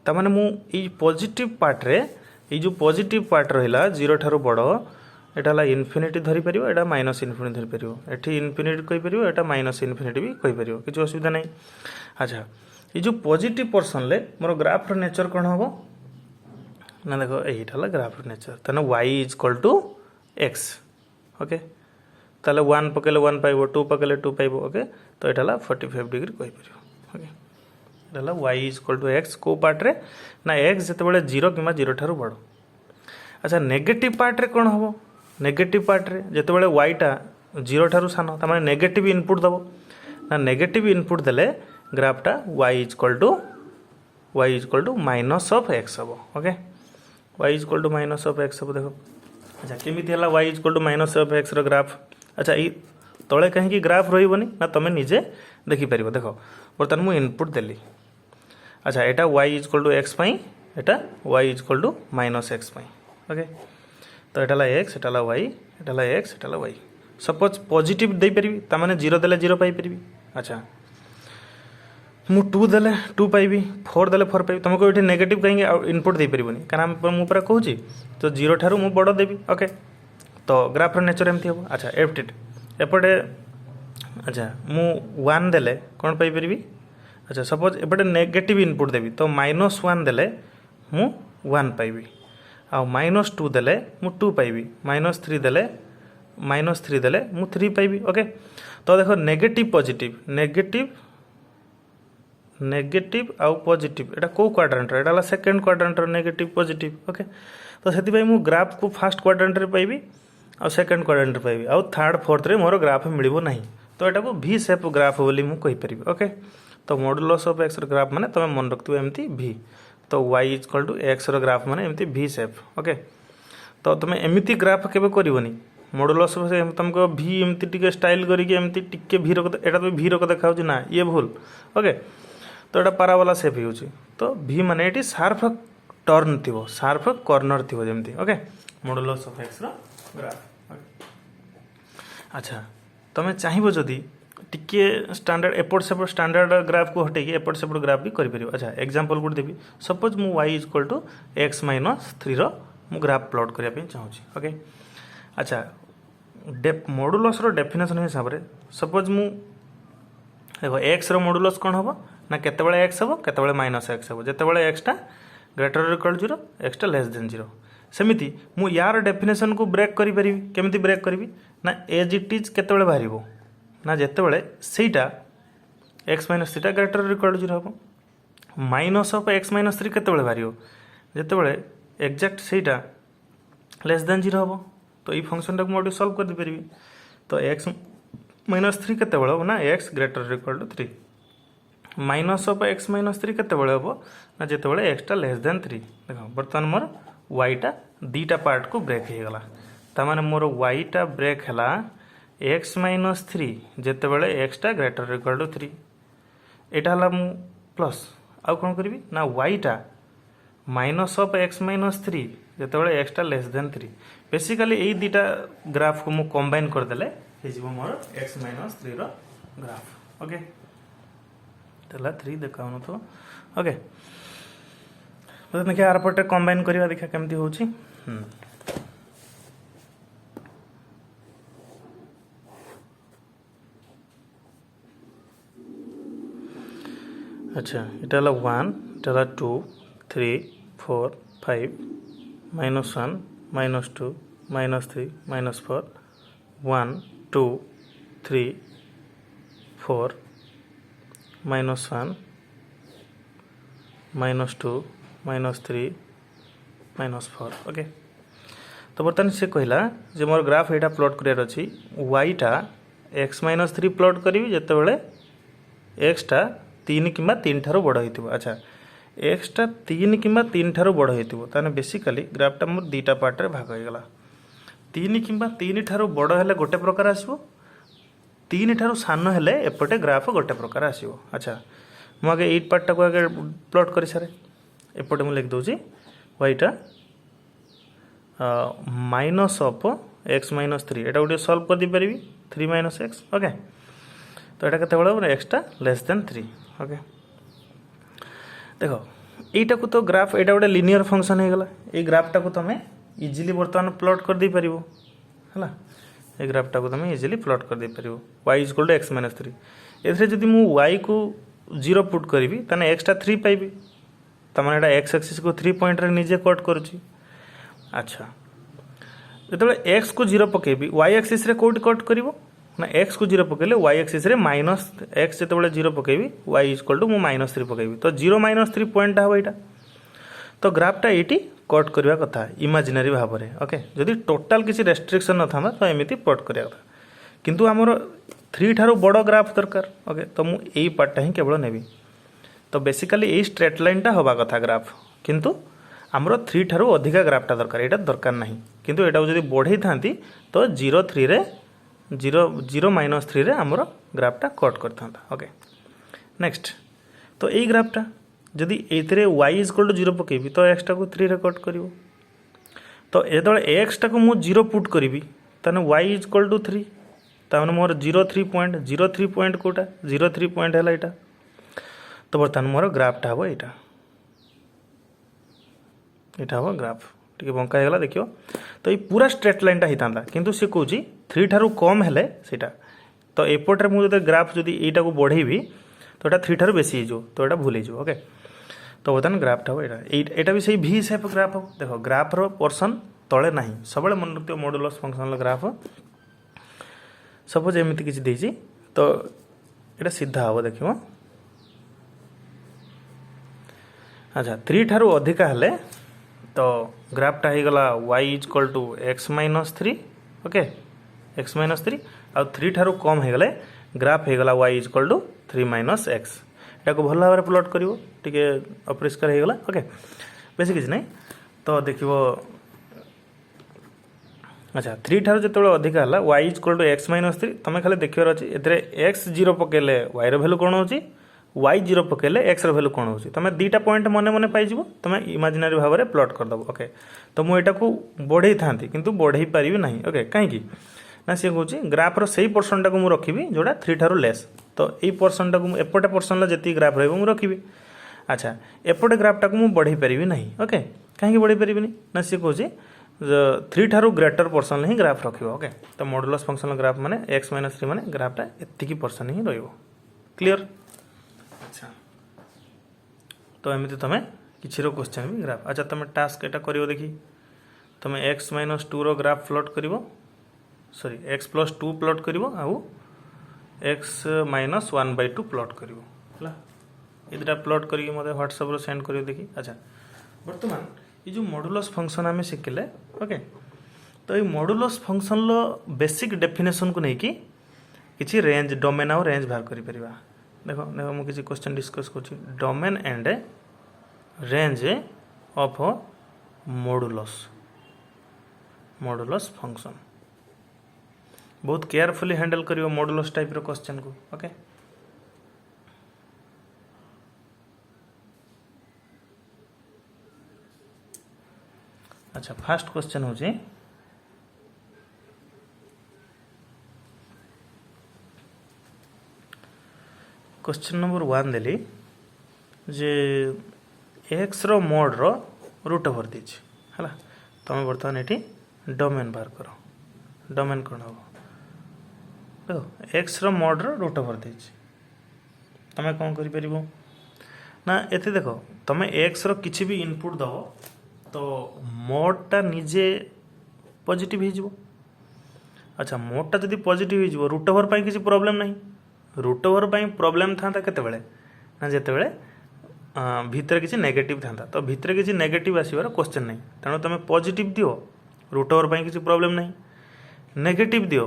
ताने मु ई पॉजिटिव पार्ट रे ई जो पॉजिटिव पार्ट रहिला जीरो ठारू बड़ एटा ला इनफिनिटी धरि परिबो एटा माइनस इनफिनिटी धरि परिबो एठी इनफिनिटी कहि परिबो एटा माइनस इनफिनिटी भी कहि परिबो किछ असुविधा नहीं अच्छा ये जो पॉजिटिव पर्सन ले मोर ग्राफ रो नेचर कौन हम ना देखो यहीटा ग्राफ रो नेचर ताने y is equal to x okay ताले 1 पकेले 1 पाइबो 2 पकेले 2 पाइबो ओके तो एटा 45 डिग्री कहि परिबो ओके एटा y is equal to x को पार्ट रे ना x जते बेले 0 किमा 0 ठारू बड़ अच्छा नेगेटिव पार्ट रे कौन हम नेगेटिव पार्ट रे जते बेले y टा 0 ठारू सान त माने नेगेटिव इनपुट दबो ना नेगेटिव इनपुट देले ग्राफटा y is equal to minus of x हम okay y is equal to minus of x हम देखो अच्छा केमिति हला y is equal to minus of x रो ग्राफ अच्छा ई तळे कहीं ग्राफ रहिबोनी ना तमे निजे देखि परिबो देखो बर्तमान मु इनपुट देली अच्छा एटा y is equal to x पई एटा y is equal to minus x पई ओके तो एटा ला x एटा ला y एटा ला x एटा ला y सपोज पॉजिटिव दे परिबी त माने 0 देले 0 पाई परिबी अच्छा मु 2 देले 2 पाइबी 4 देले 4 पाइबी तुमको ये नेगेटिव कहीं इनपुट दे परिबोनी कारण मु पूरा कहूची तो 0 ठारू मु बड़ देबी ओके तो ग्राफ रो नेचर एमती हो अच्छा एफटेड एपटे अच्छा मु 1 देले कोन पाई परिबी अच्छा सपोज एपटे नेगेटिव इनपुट देबी तो -1 देले मु 1 पाइबी आ -2 देले मु 2 पाइबी -3 देले मु 3 पाइबी ओके तो देखो नेगेटिव पॉजिटिव नेगेटिव आउ पॉजिटिव एटा को क्वाड्रेंट रे एटा सेकंड क्वाड्रेंट रे नेगेटिव पॉजिटिव ओके तो सेति भाई मु ग्राफ को फर्स्ट क्वाड्रेंट रे पाइबी आ सेकंड क्वाड्रेंट रे पाइबी आ थर्ड फोर्थ रे मोर ग्राफ मिलिबो नहीं तो एटा को v शेप ग्राफ बोली मु कहि परिबी ओके तो मॉडुलस ऑफ x रो ग्राफ माने तमे मन रखतु एमती v तो y is equal to x रो ग्राफ माने एमती v शेप ओके तो तमे एमिति ग्राफ केबे करिवोनी मॉडुलस तुमको भी एमती टिके स्टाइल करके एमती टिके भी रक एटा तो भी रक देखा ना ये भूल ओके तो एटा पारावाला शेप हो तो भी माने एटी शार्प टर्न थी शार्प कॉर्नर थी जमती ओके मॉडुलस ऑफ एक्स रो ग्राफ अच्छा तुम चाहिए जदि टिके स्टैंडर्ड एपट सेपट स्टैंडर्ड ग्राफ को हटे एपट सेपट ग्राफ भी कर अच्छा एग्जांपल गोटे देवी सपोज मु y is equal to x minus 3 रो मु ग्राफ प्लॉट करने चाहूँगी ओके अच्छा मॉडुलस रो डेफिनेशन हिसाब से सपोज मु देखो x रो मॉडुलस कौन हम ना केतेबेले x हम केतेबेले माइनस x हम जेतेबेले x टा ग्रेटर इक्वल 0 x टा लेस देन 0 सेमिति मु यार डेफिनेशन को ब्रेक करि परिबी केमिति ब्रेक करिवि ना एज इट इज केतेबेले बाहरिबो ना जेतेबेले सेटा x माइनस 3 ग्रेटर इक्वल 0 हम माइनस ऑफ x माइनस 3 केतेबेले बाहरिबो जेतेबेले एग्जैक्ट सेटा लेस देन 0 हम तो ये फंक्शन टाक मुझे सॉल्व कर पारि तो x माइनस 3 केतेबेले हम ना x greater equal to 3 minus of x minus 3 केतेबेले हम ना जेतेबेले x टा लेस देन 3 देखो बर्तमान मोर y टा दीटा पार्ट को ब्रेक हो गला तामाने मोर y टा ब्रेक हला x माइनस 3 जेतेबेले x टा ग्रेटर इक्वल टू 3 एटा हला मु प्लस आउ कोन करबी ना y टा minus of x minus 3 जेतेबेले x टा लेस देन 3 बेसिकली एई दीटा ग्राफ को मु कंबाइन कर देले हे जीवो मोर x माइनस 3 रो ग्राफ ओके तला 3 देखाउनो तो ओके तो देखिए आर पटे कंबाइन करबा देखा केमती होची अच्छा इटा ला 1 इटा ला 2 3 4 5 minus 1 minus 2 minus 3 minus 4 1 2 3 4 minus 1 minus 2 minus 3 minus 4 okay तो बर्तमान से कहला जे मोर ग्राफ एटा प्लॉट करियर अछि y टा x माइनस 3 प्लॉट करी जेते बेले x टा 3 किंबा 3 ठारो बड़ होइतिबो अच्छा x टा 3 किंबा 3 ठारो बड़ होइतिबो ताने बेसिकली ग्राफ टा मोर दीटा पार्ट रे भाग होई गला 3 किंबा 3 ठारो बड़ हेले गोटे प्रकार आसीबो 3 ठारो सान हेले एपटे ग्राफ गोटे प्रकार आसीबो अच्छा मु आगे 8 पार्ट टा को आगे प्लॉट करि सारे एपटे मु लिख दोची y टा माइनस ऑफ x माइनस 3 एटा गोटे सॉल्व कर दी परिबी 3 माइनस x ओके तो एटा केते बळे x टा लेस देन 3 ओके देखो एटा को तो ग्राफ एटा गोटे लिनियर फंक्शन हे गला ए ग्राफ टा को तमे इजीली बर्तमान प्लॉट कर दी परिबो हला ए ग्राफ टा को तमे इजीली प्लॉट कर दी परिबो y equal to x minus 3 एथरे जदी मु y को 0 पुट करबी तने x टा 3 पाइबी तमाने एटा x एक्सिस को 3 पॉइंट रे निजे कट करूची अच्छा जेतबे x को 0 पकेबी y एक्सिस रे कोड कट करिवो ना x को 0 पकेले y एक्सिस रे माइनस x जेतबे 0 पकेबी y इक्वल टू मु माइनस 3 पकेबी तो 0 माइनस 3 पॉइंट हबो एटा तो ग्राफ टा एटी कट करबा कथा इमेजिनरी भाव रे ओके जदी टोटल किसी रेस्ट्रिक्शन न थामा तो एमिति प्लॉट करिया कथा किंतु हमर 3 ठारो बडो ग्राफ दरकार ओके तो मु एई पार्ट टा ही केवल नेबी तो बेसिकली एई स्ट्रेट लाइन टा होबा कथा ग्राफ किंतु हमरो 3 ठारो अधिका ग्राफ टा दरकार एटा दरकार नाही किंतु एटा जदी बढ़ई थांती तो 0 3 रे 0 माइनस 3 रे हमरो ग्राफ टा कट करथांता ओके नेक्स्ट तो एई ग्राफ टा जदी एतरे y इक्वल टू 0 पकेबी तो x टा को 3 रे कट करिवो तो एदळे x टा को मु 0 पुट करबी तने y इक्वल टू 3 ताने मोर 03 पॉइंट कोटा 03 पॉइंट हैला एटा तो बर्तमान मोर ग्राफ टा हबो एटा एटा हबो ग्राफ टिके बंका हेगला देखियो तो ये पूरा स्ट्रेट लाइन टा हितांदा किंतु से कहूची 3 ठारू कम हेले सेटा तो एपटे मु जदि ग्राफ जदि एटा को बढ़ेबी तो एटा 3 ठारू बेसी हिजो तो एटा भूल हिजो ओके तो बर्तमान ग्राफ टा हबो एटा भी सही v शेप ग्राफ हबो देखो ग्राफ रो पोर्शन तळे नाही सबले मन रखियो मॉडुलस फंक्शन लो ग्राफ सपोज एमिति किछि देछि तो एटा सीधा हबो देखियो अच्छा 3 ठारू अधिका हेले तो ग्राफ टा गला y equal to x minus 3 okay x minus 3 आ 3 ठारू कम हो गले ग्राफ हो गला y equal to 3 minus x एटा को भल भाव प्लॉट करिवो टिके अपरिष्कार हो गला ओके बेसी किछ नै तो देखिवो अच्छा 3 ठार जो अधिक है y equal to x minus 3 तुम खाली देखार अच्छे ए एक्स 0 पकेले वाई रैल्यू कौन हो वाई 0 पकेले एक्स रैल्यू कौन हो तुम दुईटा पॉइंट मन मन पाइज तुम इमेजिनरी भाव में प्लॉट करदेव ओके तो मुझे बढ़ई था कि बढ़ई पारि ना ओके कहीं ना सी कौन ग्राफ्र से पोर्सन टाक रखी जोड़ा 3 ठार लेस तो यही पोर्सन टाक एपटे पोर्सन जी ग्राफ रही रखी अच्छा एपटे ग्राफटा को मुझे बढ़ई पारि ना ओके कहीं बढ़ई पारि ना सी कौन 3 ठारू ग्रेटर पोर्सन ही ग्राफ रखियो ओके तो मॉडुलस फंक्शनल ग्राफ माने x माइनस 3 माने ग्राफटा एतिकी पोर्सन ही रहिबो क्लियर अच्छा तो एमती तुम किसी क्वेश्चन भी ग्राफ अच्छा तुम टास्क एटा करियो देखी तुम x माइनस 2 रो ग्राफ प्लॉट करिवो सॉरी x प्लस 2 प्लॉट करिवो आउ x माइनस 1/2 प्लॉट करिवो हला इदरा प्लॉट करिके मते व्हाट्सएप रो सेंड करियो देखी अच्छा वर्तमान ये जो मॉडुलस फंक्शन आम शिखिले ओके तो ये मॉडुलस फंक्शन लो बेसिक डेफिनेशन को लेकिन किसी रेंज डोमेन आउ रेंज बाहर करि परिबा देखो देखो मु किसी क्वेश्चन डिस्कस करछि domain and range of modulus function बहुत केयरफुली हैंडल करियो मॉडुलस टाइप रो क्वेश्चन को ओके अच्छा फर्स्ट क्वेश्चन हो क्वेश्चन नंबर 1 देली जे एक्स रो मोड रो रूट ओवर दीची हला तुम बर्तमान ये डोमेन बाहर करो डोमेन कौन हम देखो एक्स रो मोड रो रूट ओवर दीची तुम कौन कर ना एते देखो तुम एक्स रो किसी भी इनपुट दो तो मोडटा निजे पॉजिटिव हो अच्छा मोडटा जदि पॉजिटिव हो रूट ओवर किसी प्रॉब्लम नहीं रूट ओवर प्रॉब्लम था केतेबेले ना जेतेबेले भितर किसी नेगेटिव था तो भितर किसी नेगेटिव आसबार क्वेश्चन नहीं तेणु तुम पॉजिटिव दियो रूट ओवर किसी प्रॉब्लम नहीं नेगेटिव दियो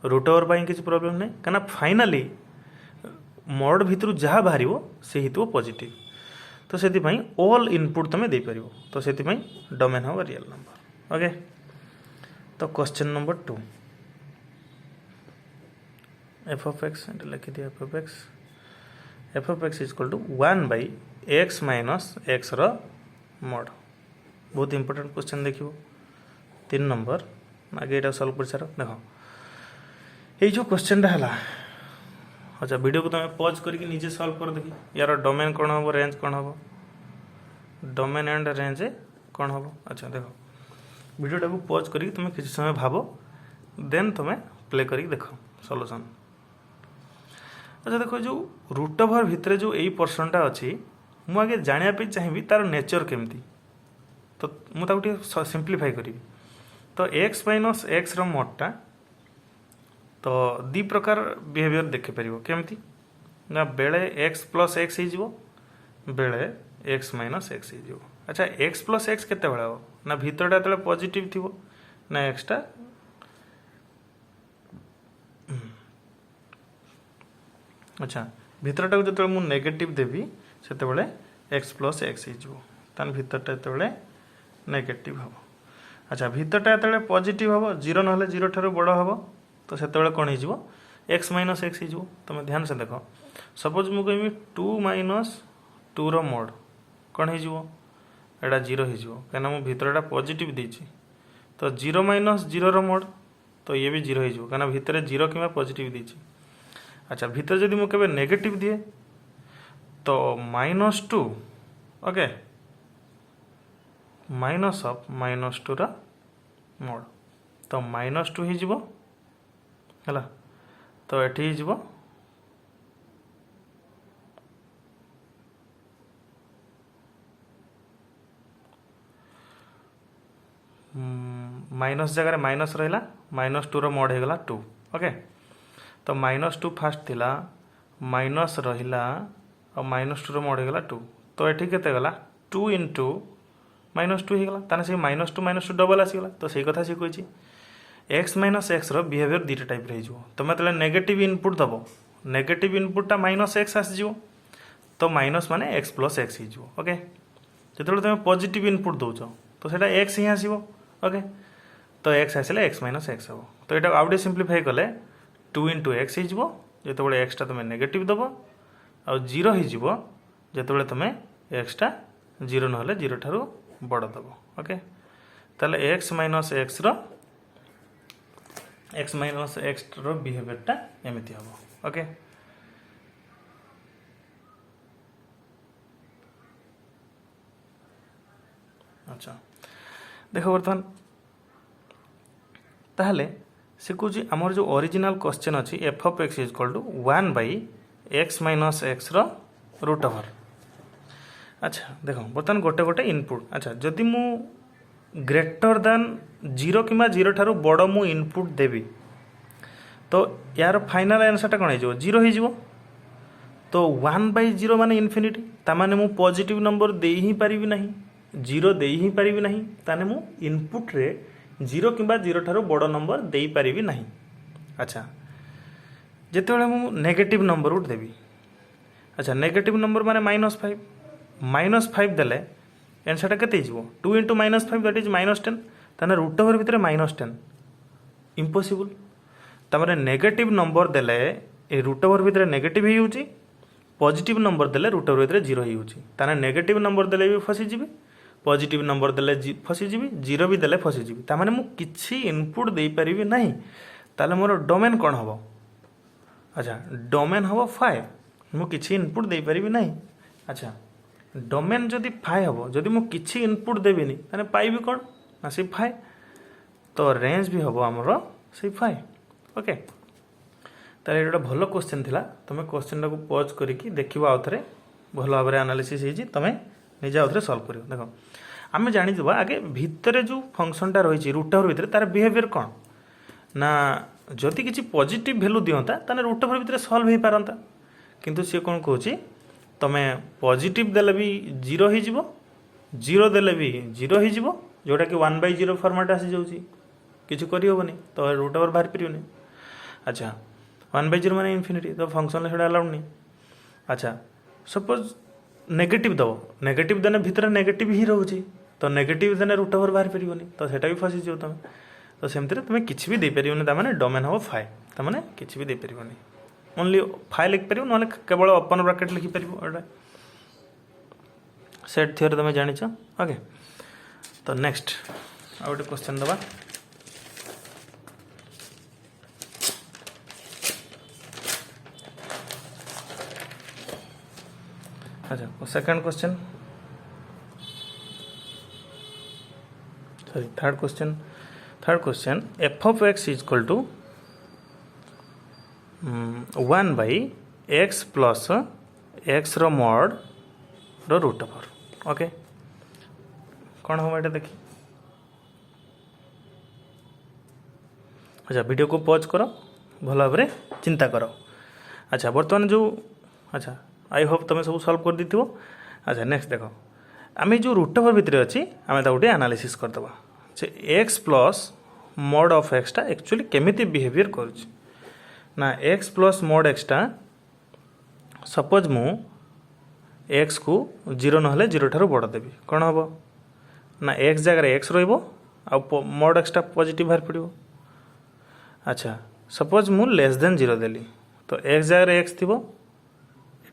रूट ओवर किसी प्रॉब्लम नहीं कहीं फाइनाली मोड भितर जहाँ बाहर से ही पॉजिटिव तो से ऑल इनपुट तुम दे पार तो से डोमेन हम रियल नंबर ओके तो question number 2 f of x लिखी दिया f of x equal to 1/x minus x रो मोड बहुत इंपोर्टेंट क्वेश्चन देखियो 3 नंबर आगे ये सॉल्व कर सार देखो ये जो क्वेश्चन है अच्छा वीडियो को तुम पॉज करके निजे सॉल्व कर देखी यार डोमेन कौन हम रेंज कौन हम डोमेन एंड रेंज कौन हम अच्छा देखो वीडियोटा को पॉज करके तुम किसी समय भाव देन तुम प्ले करके देखो सॉल्यूशन अच्छा देखो जो रूट ओवर भितर जो यही पोर्सनटा अच्छी मुझे जानापी चाहिए तार नेचर केमती तो मुझे सिंप्लीफाई करी तो एक्स माइनस एक्स मोडटा तो दी प्रकार बिहेवियर देखिपर केमती ना बेले एक्स प्लस एक्स हो बेले एक्स माइनस एक्स हो अच्छा एक्स प्लस एक्स केते बेले हो ना भितरटा जो पॉजिटिव थी ना एक्सटा अच्छा भितरटा को जो मुझे नेगेटिव देवी से एक्स प्लस एक्स हो भितरटा जो नेगेटिव हम अच्छा भितरटा जो पॉजिटिव हम 0 ना 0 ठार बड़ हम तो से कौन हो एक्स माइनस एक्स हो तुम ध्यान से देख सपोज मुझे कहमी 2 माइनस 2 रो मोड कौन हो 0 हो कहीं मुझे भितरटा पॉजिटिव देती तो 0 माइनस 0 रो मोड तो ये भी 0 हो कहीं भितर 0 कि पॉजिटिव देती अच्छा भितर जदि मुझे नेगेटिव दिए तो -2 ओके माइनस ऑफ -2 रा मोड तो -2 हो है तो ये हो माइनस जगह माइनस रहा -2 रो मोड होगा 2 ओके तो -2 फास्ट थिला माइनस रहा और -2 रो मोड होगा 2 तो ये केते गला 2 इंटू -2 होगा ताने से -2 डबल आसीगला तो सही कथा सी कही एक्स माइनस एक्स रो बिहेवियर दुटा टाइप रही तुम जो नेगेटिव इनपुट दब नेगेटिव इनपुटा -x आसो तो माइनस माने एक्स प्लस एक्स हो ओके जो तुम पॉजिटिव इनपुट दौच तो सेटा एक्स ही आसो ओके तो एक्स आसले एक्स माइनस एक्स हम तो यहाँ आउटे सिंप्लीफाई कले 2 इंटू एक्स हो जो एक्सटा तुम नेगेटिव दब आ जीरो हो जो तुम एक्सटा जीरो ना जीरो ठारू बड़ दब ओके ताले एक्स माइनस एक्स रो बिहेवियरटा एमती हम ओके अच्छा देख बर्तमान ताहले से कौच आमर जो ओरिजिनल क्वेश्चन अच्छी f of x equal to 1 by x minus x root over अच्छा देख बर्तमान गोटे गोटे इनपुट अच्छा जदि मु ग्रेटर दैन जीरो कि जीरो ठारू बड़ मु इनपुट देवी तो यार फाइनाल आंसरटा कौन हो जीरो हो तो 1 बाई जीरो माने इनफिनिटी ताने मु पॉजिटिव नंबर दे ही पारिबी नहीं जीरो दे ही पारिबी नहीं ताने मु इनपुट रे जीरो कि जीरो ठारू बड़ नंबर दे पारिबी नहीं अच्छा जिते मु नेगेटिव नंबर गुट देवी अच्छा नेगेटिव नंबर माने -5 देले आंसरटा केते हो 2 इंटू -5 दैट इज -10 ताने रूट ओवर भितर -10 इम्पॉसिबल तामरे नेगेटिव नंबर देले ए रूट ओवर भितर नेगेटिव ही होची पॉजिटिव नंबर देले रूट ओवर भितर जीरो ही होची ताने नेगेटिव नंबर देले भी फसी जीवी पॉजिटिव नंबर देले फसी जीवी जीरो भी देले फसी जीवी तामाने मु किछि इनपुट दे परिबी नहीं ताले मोर डोमेन कोन हबो अच्छा डोमेन हबो 5 मु किछि इनपुट दे परिबी नहीं अच्छा डोमेन जदि 5 हबो जदि मु किछि इनपुट देबिनी ताने पाइबी कोन ना से 5 तो रेंज भी हबो हमरो से 5 ओके ताले एटा भलो क्वेश्चन थिला तमे क्वेश्चन को पॉज करिकि देखिबो आउथरे भलो भाबरे एनालिसिस हेजी तमे निजे आउथरे सॉल्व करियो देखो आमे जानि जबा आगे भितरे जो फंक्शनटा रहिछि रूट ओवर भितरे तार बिहेवियर कोन ना जदि किछि पॉजिटिव वैल्यू दियंता ताने रूट ओवर भितरे सॉल्व हे पारंता किंतु से कोन कहूछि तमे पॉजिटिव देले भी जीरो हो जीवो जीरो देले भी जीरो हो जीवो जोटा कि 1 बाई 0 फॉर्मेट आसी जाउछि किछि करि होबनी तो रूट ओवर बाहर परियोनी अच्छा 1 बाई 0 माने इनफिनिटी तो फंक्शन सेटा अलाउड नहीं अच्छा सपोज नेगेटिव दबो नेगेटिव देने भितर नेगेटिव ही रहउछि तो नेगेटिव देने रूट ओवर बाहर परियोनी तो सेटा भी फसी जियो तमे तो सेमते तुम किछि भी दे परियोनी ता माने डोमेन हो 5 ता माने किछि भी दे परियोनी ओनली 5 लिख परियो नले केवल ओपन ब्रैकेट लिखि परियो एटा सेट थ्योरी तुम जानि छ ओके तो नेक्स्ट आउट क्वेश्चन दबा अच्छा second question sorry third question f of x is equal to 1 by x plus x रो मॉड रो रूट ओवर ओके कौन हम ये देखी अच्छा वीडियो को पॉज करो भल भाव चिंता करो अच्छा बर्तमान जो अच्छा आई होप तुम सब सॉल्व कर दी अच्छा नेक्स्ट देखो आम जो रूट ओवर भितर अच्छी आम गोटे एनालिसिस करदे से एक्स प्लस मॉड ऑफ एक्सटा एक्चुअली केमिति बिहेवियर करुच्ची ना एक्स प्लस मॉड एक्सटा सपोज मु एक्स को जीरो ना जीरो ठारू बड़ देवी कौन हम ना एक्स जगह एक्स रोड एक्सटा पॉजिटिव बाहर पड़ो अच्छा सपोज मु लेस देन जीरो देली तो एक्स जगह एक्स थी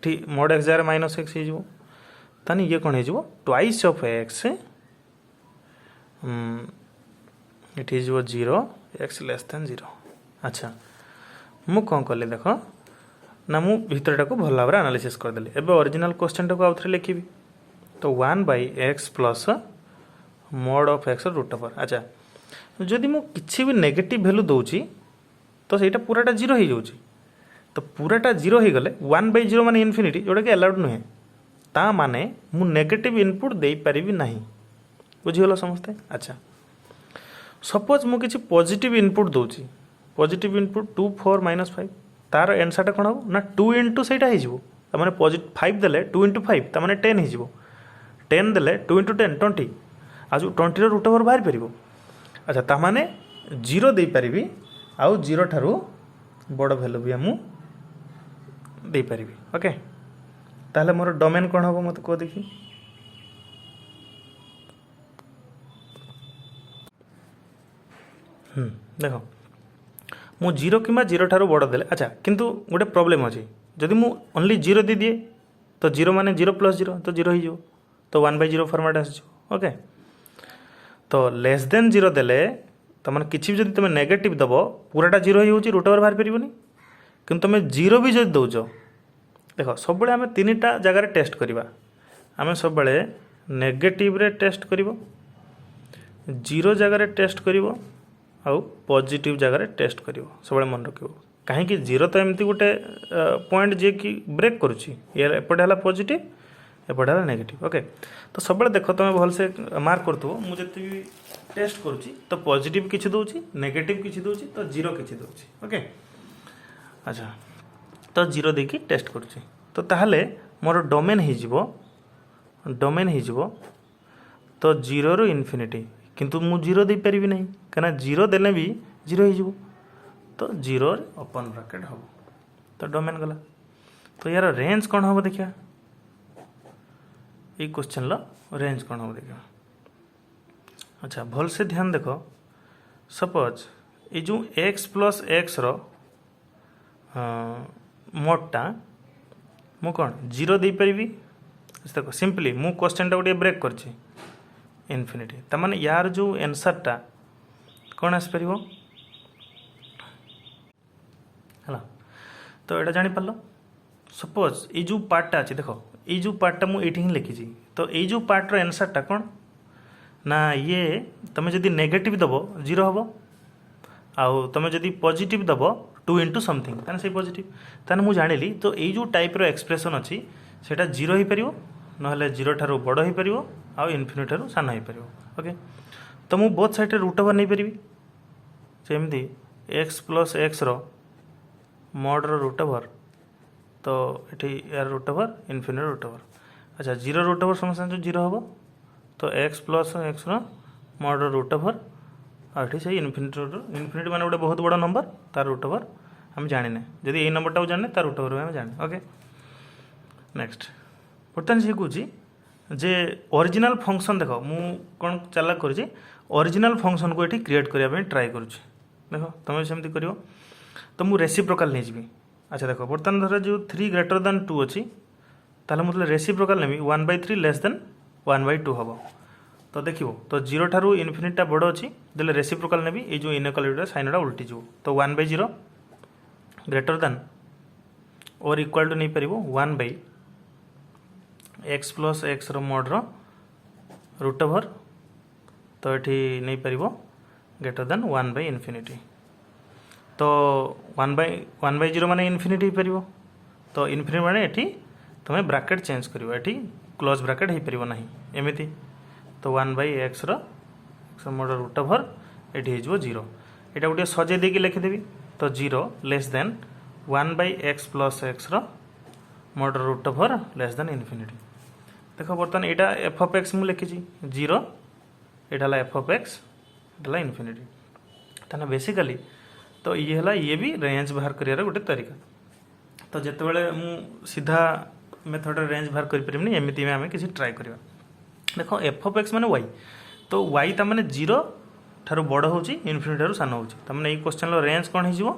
ये मॉड एक्स जगह माइनस एक्स हो तानी ये कौन हो ट्वाइस ऑफ एक्स ये zero x less than zero अच्छा मु कौन कली देख ना मु भितरटा को भल भाव एनालिसिस करदेली एबे ओरिजिनल क्वेश्चन को आउ थे लिखी तो 1 by x plus mod of x root over अच्छा जदि मु किछि भी नेगेटिव वैल्यू दउची तो सेटा पूराटा जीरो हो जाउची तो पूराटा जीरो हो गले 1 बाई 0 माने इनफिनिटी जोटा कि अलाउड नुहे ता माने मु नेगेटिव इनपुट दे पारिबी नाही बुझिगलो समस्ते अच्छा सपोज मु किछि पॉजिटिव इनपुट दउची पॉजिटिव इनपुट 2 4 -5 तार आंसरटा कोन हो ना 2 इंटू सेटा हो जिवो त माने पॉजिटिव 5 देले 2 इंटू 5 त माने 10 हो जिवो 10 देले 2 इंटू 10 20 आज 20 रो रूट ओवर बाहर परिबो अच्छा ता माने 0 दे पारिबी आउ 0 ठारू बड़ वैल्यू भी हमु दे पारिबी ओके ताहले मोर डोमेन कोन हो मते को देखि देख मु जीरो कि जीरो ठार बड़ देले अच्छा किंतु गोटे प्रॉब्लम अच्छी जदि मु ओनली जीरो दे दिए तो जीरो माने जीरो प्लस जीरो तो जीरो हो तो 1/0 फॉर्मेट आस ओके तो लेस देन जीरो देले तो मैंने किसी भी तुम नेगेटिव दब पूराटा जीरो हो रूट ओवर बाहर पार कि तुम जीरो भी जो दौच देख सब आम तीन टा जगार टेस्ट करवा आम सब नेगेटिव रे टेस्ट कर जीरो जगार टेस्ट कर आउ पॉजिटिव जगार टेस्ट कर सब मन रख कहीं जीरो तो एमती गोटे पॉइंट जे कि ब्रेक करुच्ची एपटे है पॉजिटिव एपटे है नेगेटिव ओके तो सब देख तुम भलसे मार्क करूँ मुझे भी टेस्ट करुच्ची तो पॉजिटिव किसी दूची नेगेटिव किसी दूची तो जीरो किसी दूची ओके अच्छा तो जीरो देकी टेस्ट करुच्ची तो ताहले मोर डोमेन हो तो जीरो रु इनफिनिटी किंतु मु जीरो दे पारि नहीं कहीं जीरो देने भी जीरो हो तो जीरो ओपन ब्रैकेट हम तो डोमेन गला तो यार रेंज कौन हम देखिए ये क्वेश्चन रेंज कौन हम देखिए अच्छा भल से ध्यान देख सपोज ये जो x प्लस एक्स मोडटा मु कौन जीरो दे पारि देख सिंपली मु क्वेश्चन टा गोटे ब्रेक करछि इनफिनिटी तमाने यार जो आंसरटा कौन आसपर है तो यहाँ जापर सपोज ये जो पार्टा अच्छे देख ये जो पार्टा मुझे हिं लिखी तो ये जो पार्टर आंसरटा कौन ना ये तुम जदि नेगेटिव दब जीरो हम आउ तुम जदि पॉजिटिव दब 2 इंटू समथिंग ताने से पॉजिटिव ताने मुझे जानिली तो ये जो टाइप्र एक्सप्रेशन अच्छी सेटा जीरो हो पार ना जीरो ठार बड़ हो पार आउ इनफिनिटी ठार सान हो पार ओके तो मुझे बोथ साइड रूट ओवर नहीं पारि सेमती x plus x mod root over तो ये यार root over infinity root over अच्छा जीरो रूट ओवर समस्या जो जीरो हम तो x plus x mod root over आठी से इनफिनिटी माने गोटे बहुत बड़ा नंबर तार रूट ओवर आम जाने जदि यही नंबरटा जाने तार रूट ओवर आम जाने ओके नेक्स्ट बर्तमान सी कौच जे ओरिजिनल फंक्शन देख मु कौन चाला कर ओरिजिनल फंक्शन को ये क्रिएट करने ट्राए करुच्ची देख तुम सेमती कर तो मुझे रेसिप्रोकाल नहीं जी अच्छा देख बर्तमान धर जो 3 ग्रेटर देन 2 अच्छी ताल मुझे रेसिप्रोकाल नेमी 1/3 लेस देन 1/2 हम तो देखो तो जीरो ठारू इनफिनिटा बड़ अच्छी देले रेसिप्रोकाल नेबी ये जो इनइक्वालिटी साइनटा उल्टी जीव तो 1/0 ग्रेटर देन और इक्वाल टू नहीं पार 1/x plus x mod root over तो ये नहीं पार ग्रेटर देन 1/इनफिनिटी तो 1/0 माने इनफिनिटी पार तो इनफिनिटी माने ये तुम्हें ब्राकेट चेंज कर ये क्लोज ब्राकेट हो पार ना एमती तो 1/x मोड रूट ओवर ये हो जीरो यहाँ गोटे सजे देकी लिखिदेवी तो zero less than 1/x plus x mod root over less than infinity देख बर्तमान यहाँ एफ ऑफ एक्स मुझे लिखी जीरो यहाँ एफ ऑफ एक्स यहाँ इनफिनिटी ताना बेसिकली तो ये भी रेंज बाहर कर गोटे तरीका तो जितेबाला मु सीधा मेथड रेंज बाहर करें एमती आम किसी ट्राए करवा देख एफ ऑफ एक्स माने वाई तो वाई ता माने जीरो ठारू बड़ हो इनफिनिटी ठारू सान हो ये क्वेश्चन रेंज कौन हो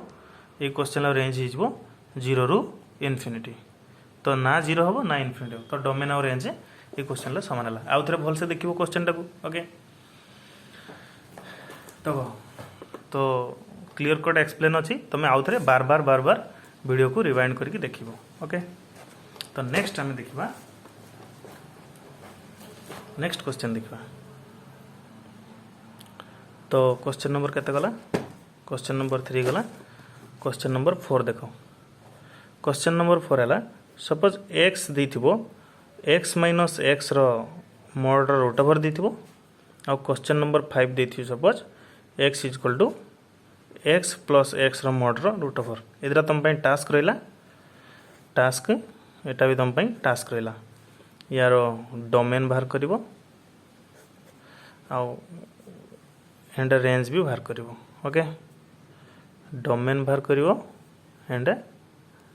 क्वेश्चन रेंज हो जीरो रु इनफिनिटी तो ना जीरो हम ना इनफिनिटी हम तो डोमेन और रेंज ये क्वेश्चन सामान है आउ थे भलसे देखो क्वेश्चन टाक ओके तो क्लीयर कट एक्सप्लेन अच्छी तुम आउ थे बार बार वीडियो को रिवाइंड करके देख ओके तो नेक्स्ट आम देखा नेक्स्ट क्वेश्चन देखा तो क्वेश्चन नंबर केते गला क्वेश्चन नंबर 3 गला क्वेश्चन नंबर 4 देखो क्वेश्चन नंबर 4 है सपोज एक्स देथिबो x minus x mod root over देथिबो आ क्वेश्चन नंबर 5 देथिबो suppose x equal to x plus x mod root over इधर तुम टास्क रहा टास्क यहाँ भी तुम टास्क रहा यार डोमेन बाहर कर एंड रेंज भी बाहर कर ओके डोमेन बाहर कर एंड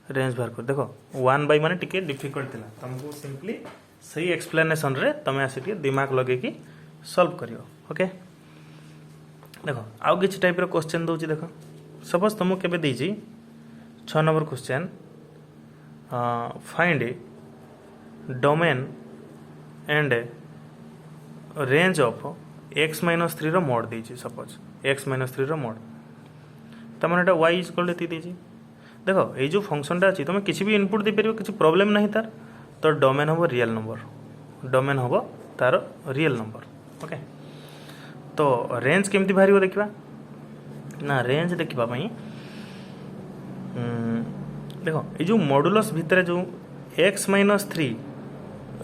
रेंज बाहर कर देख 1/, माने टिके डिफिकल्ट थिला तुमको सिंपली सही एक्सप्लेनेशन रे तुम आसी दिमाग लगे कि सॉल्व करियो ओके देख आउ कि टाइप क्वेश्चन दूसरी देख सपोज तुमको केबे देछि 6 number question find domain and range of x-3 रो मोड देछि सपोज x-3 रो मोड तमने एटा y इक्वल टू देछि देखो ये जो फंक्शनटा अच्छी तुम किसी भी इनपुट दे पार किसी प्रॉब्लम नहीं तार तो डोमेन हम रियल नंबर डोमेन हम तार रियल नंबर ओके तो रेंज केमती बाहर देखा ना रेंज देखापी देखो ये जो मॉडुलस भितर जो x-3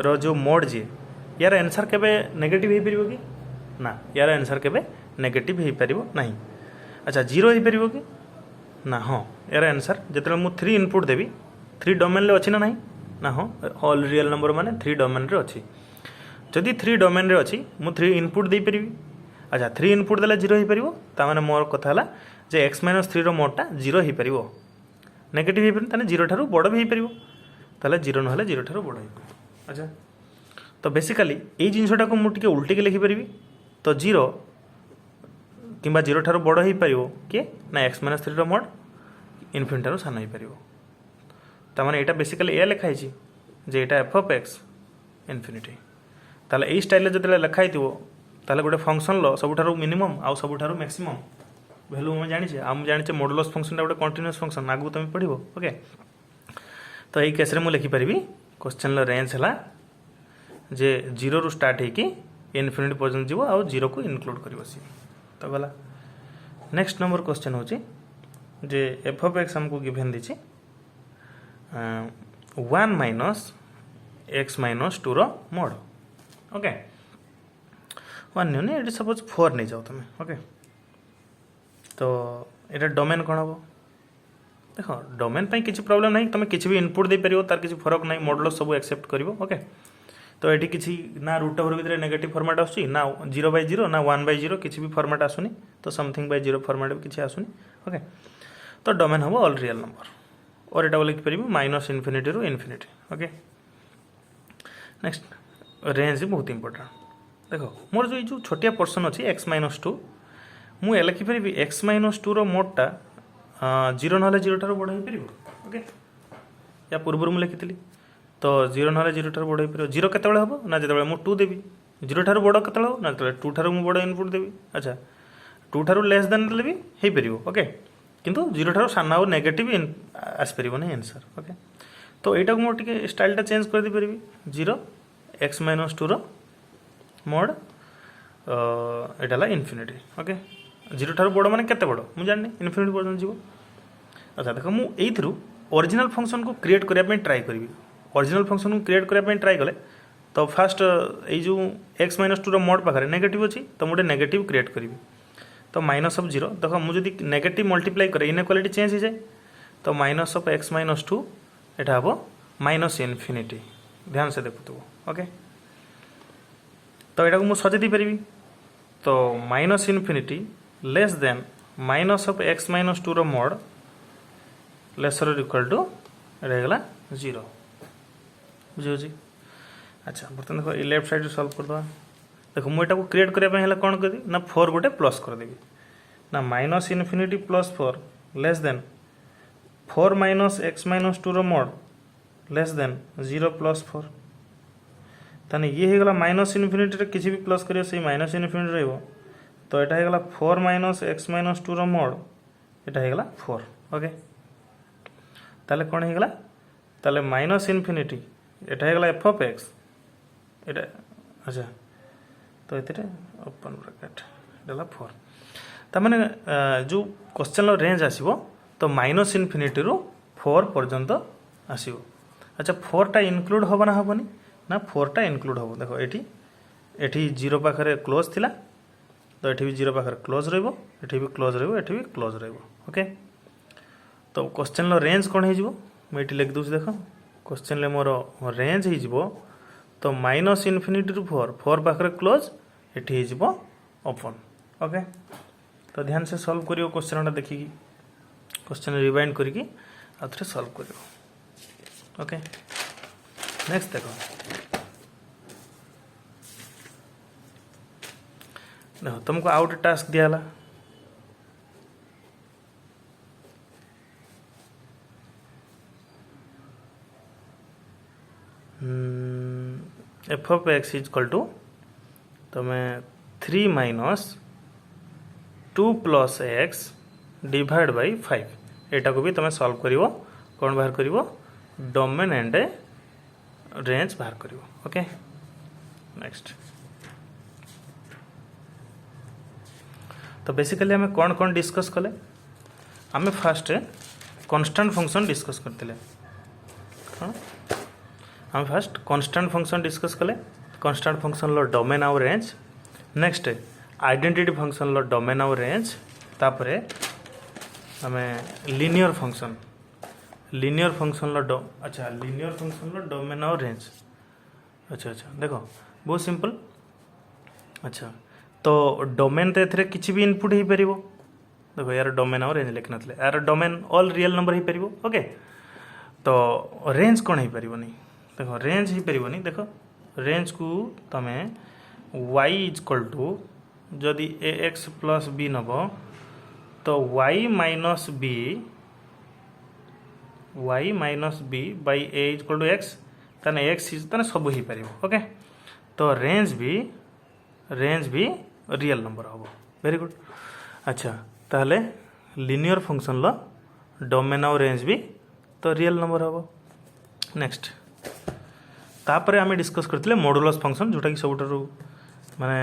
रो जो मोड जी यार आंसर केबे नेगेटिव हो पार कि ना यार आंसर केबे नेगेटिव हो पार ना अच्छा जीरो हो पार कि ना हाँ यार आंसर जो मुझे 3 इनपुट देवी 3 डोमेन रे अच्छी ना नहीं ना हाँ ऑल रियल नंबर माने 3 डोमेन रे अच्छी जदि 3 डोमेन रे अच्छी मुझे 3 इनपुट दे पारि अच्छा 3 इनपुट देला जीरो हो पार ताने मोर कथा है जे x-3 रो मोडटा जीरो हो पार नेगेटिव हो पार जीरो ठारू बड़ भी हो पार ताले जीरो ना जीरो ठारू बड़ हो अच्छा तो बेसिकली ये जिनसटा को मुझे उल्टी के लिखिपारि तो जीरो किंबा जीरो ठारू बड़ हो पार किए ना x-3 रो मोड इनफिनिटी ठारू सान हो पार ताने यहाँ बेसिकली यह लिखाई जे यहाँ एफ ऑफ एक्स इनफिनिटी ताले यही स्टाइल जो लिखाई ताले गोटे फंक्शन लो सबुठारू मिनिमम आउ सबुठारू मैक्सिमम वैल्यू मैं जानी आम जाने मॉडुलस फंक्शन गोटे कंटीन्यूअस फंक्शन आगू तुम पढ़ ओके तो यही केस में लिखिपारि क्वेश्चन रेंज है जे जीरो रु स्टार्ट होगी इनफिनिटी पर्यटन जीव आउ जीरो को इनक्लूड कर बस तो गला नेक्स्ट नंबर क्वेश्चन होची जे एफ ऑफ एक्स हमको गिवन दी 1 माइनस x-2 रो मोड ओके 1 नहीं ये सपोज 4 नहीं जाओ तुम ओके तो ये डोमेन कौन हम देख डोमेन पे किसी प्रॉब्लम नहीं तुम किसी भी इनपुट दे पार तार किसी फरक नहीं मॉडुलस सब एक्सेप्ट कर ओके तो ये किसी ना रूट ओवर भितर नेगेटिव फॉर्मेट आसुची ना 0/0 ना 1/0 किसी भी फॉर्मेट आसुनी तो समथिंग बाय 0 फॉर्मेट भी किसी आसुनी ओके तो डोमेन हम ऑल रियल नंबर और ये लिखिपारि माइनस इनफिनिटी रु इनफिनिटी ओके नेक्स्ट रेंज बहुत इंपोर्टेंट देखो मोर जो छोटिया पोर्सन अच्छी x-2 मुझे लिखिपारि x-2 रो मोडटा जीरो ना जीरो ठारू बड़ हो पार ओके या पूर्व मुझे लिखी तो जीरो ना जीरो ठारू बड़ हो पार जीरो केत हम ना जो मुझे 2 देवी जीरो ठारू बड़ केत ना जो 2 ठारू मुझे बड़ इनपुट देवी अच्छा 2 ठारू लेस देन देले भी हो पार ओके किंतु जीरो ठारू साना और नेगेटिव आसपर ना आंसर ओके तो यहाँ को मुझे स्टाइलटा चेंज कर दे पारि जीरो x-2 रो मोड यहाँ इनफिनिटी ओके जीरो ठारू बड़ माने केते बड़ मुझे जानी इनफिनिटी पर्यटन जीव अच्छा देख मुझे ओरिजिनल फंक्शन को क्रिएट करने ट्राए करी ओरिजिनल फंक्शन को क्रिएट करने ट्राए कले तो फास्ट यो x-2 रो मोड पाखे नेगेटिव अच्छी तो मुझे नेगेटिव क्रिएट करी तो माइनस ऑफ जीरो देख मुझे नेगेटिव मल्टीप्लाई करे इनइक्वालिटी चेंज हो जाए तो माइनस ऑफ x-2 यहाँ हम माइनस इनफिनिटी ध्यान से देखु ओके तो यहाँ को मुझे सजे पारि तो minus infinity less than minus of x-2 रो मोड लेसर इक्वल टू रहेगा जीरो बुझे अच्छा बर्तमान देखो ये लेफ्ट साइड सॉल्व करदे देखो मुझे को क्रिएट करने कौन कर ना 4 गोटे प्लस करदेवी ना minus infinity plus 4 less than 4 minus x-2 रो मोड लेस देन 0 प्लस 4 ताने ये होगा माइनस इनफिनिटी किसी भी प्लस करियो से माइनस इनफिनिटी रहिबो तो यहाँ होगा 4 माइनस x-2 रो मोड यहाँ होगा 4 ओके ताले कौन होगा ताले माइनस इनफिनिटी यहाँ होगा एफ ऑफ एक्स ये अच्छा तो ये ओपन ब्रैकेट यहाँ 4 ताने जो क्वेश्चन रेंज आसो तो माइनस इनफिनिटी रु 4 पर्यंत आसो अच्छा 4टा इनक्लूड हम ना हेनी ना 4टा इनक्लूड हम देखो ये जीरो पाखे क्लोज थिला तो ये भी जीरो पाखे क्लोज रही भी क्लोज रही भी क्लोज ओके तो क्वेश्चन रेंज कौन हो मुझे लिख दूसरी देख क्वेश्चन मोर रेंज हो तो माइनस इनफिनिटी रु 4 पाखे क्लोज ये ओपन ओके तो ध्यान से सॉल्व करियो क्वेश्चन देखिकी क्वेश्चन रिवाइंड करके आउे सॉल्व करियो ओके नेक्स्ट देखो तुमको आउट टास्क दिया f of x is equal to तुम 3 minus 2 plus x divide by 5 एटा को भी तुम सॉल्व करिवो कौन बाहर करिवो डोमेन एंड रेंज बाहर करिवो ओके नेक्स्ट तो बेसिकली आम कौन कौन डिस्कस कले आम फास्ट कांस्टेंट फंक्शन डिस्कस करते आम फास्ट कांस्टेंट फंक्शन डिस्कस कले कांस्टेंट फंक्शन लो डोमेन आउ रेंज नेक्स्ट आइडेंटिटी फंक्शन लो डोमेन आउ रेंज तापरे आम लिनियर फंक्शन लो अच्छा लिनियर फंक्शन लो डोमेन आउ रेंज अच्छा अच्छा देखो बहुत सिंपल अच्छा तो डोमेन तो एथरे किसी भी इनपुट हो पार देखो यार डोमेन और रेंज लिखी ना यार डोमेन ऑल रियल नंबर हो पार ओके तो रेंज कौन हो पार नहीं देखो रेंज हो पार नहीं देखो रेंज को तुम y इज इक्वल टू जदि ए एक्स प्लस बी नब तो y minus b by a is equal to x ताने एक्स ताने सब हो पार ओके तो रेंज भी रियल नंबर हम वेरी गुड अच्छा ताहले लिनियर फंक्शन लो डोमेन और रेंज भी तो रियल नंबर हम नेक्स्ट तापर आम डिस्कस करते मॉडुलस फंक्शन जोटा कि सब माने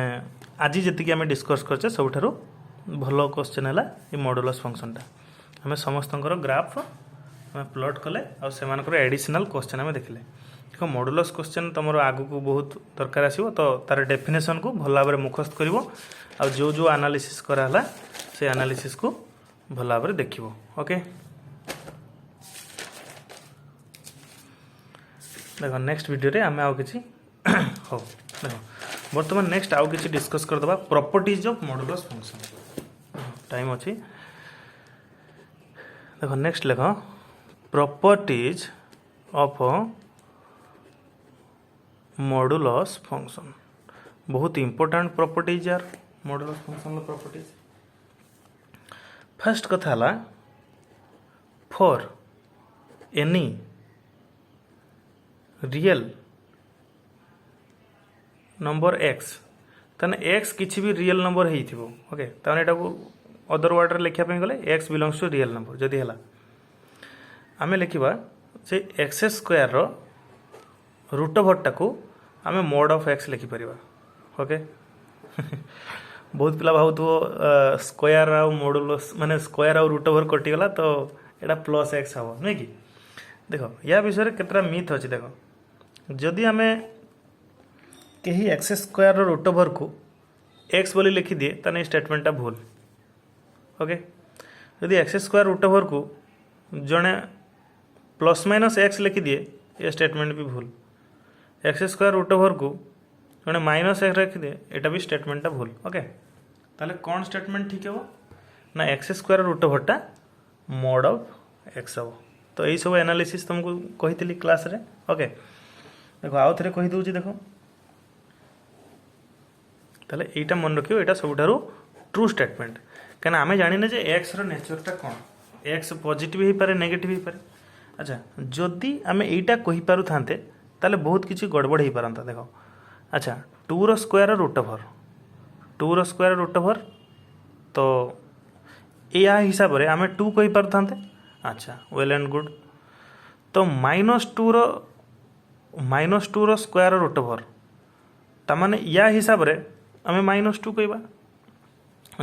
आज जी आम डिस्कस करचे सब भल क्वेश्चन है ये मॉडुलस फंक्शनटा आम समस्त ग्राफ आम प्लॉट कले और से एडिशनल क्वेश्चन आम देखले देखो मॉडुलस क्वेश्चन तुम आगु को बहुत दरकार आसो तो तार डेफिनेशन को भल भाव में मुखस्त कर जो जो एनालिसिस कराला से एनालिसिस को भल भाव में देख ओके देखो नेक्स्ट वीडियो रे आम आउ किछि हो देखो बर्तमान नेक्स्ट आउ किछि डिस्कस कर दबा properties of modulus function time अछि देखो नेक्स्ट लेखो प्रॉपर्टीज ऑफ मॉडुलस फंक्शन बहुत इंपोर्टेंट प्रॉपर्टीज यार मॉडुलस फंक्शन प्रॉपर्टीज फर्स्ट कथा ला for any real number x तने एक्स किसी भी रियल नंबर है ओके ताने एटा को अदर वर्ड रे लिखा पे गले x belongs to real number जदि हला आमे लिखिबा जे एक्स स्क्वायर रो रूट ओवर टाको आम मोड ऑफ एक्स लिखिपर ओके बहुत पिला भाव स्क्वायर आउ मॉडुलस माने स्क्वायर आउ रूट ओवर कटिगला तो एटा प्लस एक्स हम नुहे कि देखो या विषय केतरा मिथ अच्छी देखो जदि आम कहीं एक्स स्क्वायर रूट ओवर को एक्स बोली लिखी दिए ताने स्टेटमेंटा भूल ओके यदि एक्स स्क्वायर रूट ओवर को जड़े प्लस माइनस एक्स लिखी दिए ये स्टेटमेंट भी भूल एक्स स्क्वायर रूट ओवर को जड़े माइनस एक्स रखी दिए यहाँ भी स्टेटमेंटा भूल ओके ताले कौन स्टेटमेंट ठीक है ना एक्स स्क्वायर रूट ओवरटा मोड ऑफ एक्स हम तो यही सब एनालिसिस तुमको कही क्लास रे ओके देखो आउ थे कही दूसरी देखो ताले एटा मन रखियो एटा सबुठारु ट्रू स्टेटमेंट कहीं आम जाने जे एक्स रो नेचरटा कौन एक्स पॉजिटिव हो पारे नेगेटिव हो पारे अच्छा जदि आम एटा कही पारु थांते ताले बहुत किसी गड़बड़ हो पारंता देखो अच्छा 2 रो स्क्वायर रूट ओवर तो या हिसाब से आम 2 कही पारु थांते अच्छा वेल एंड गुड तो -2 रो स्क्वायर रूट ओवर तामाने या हिसाब से आम -2 कहवा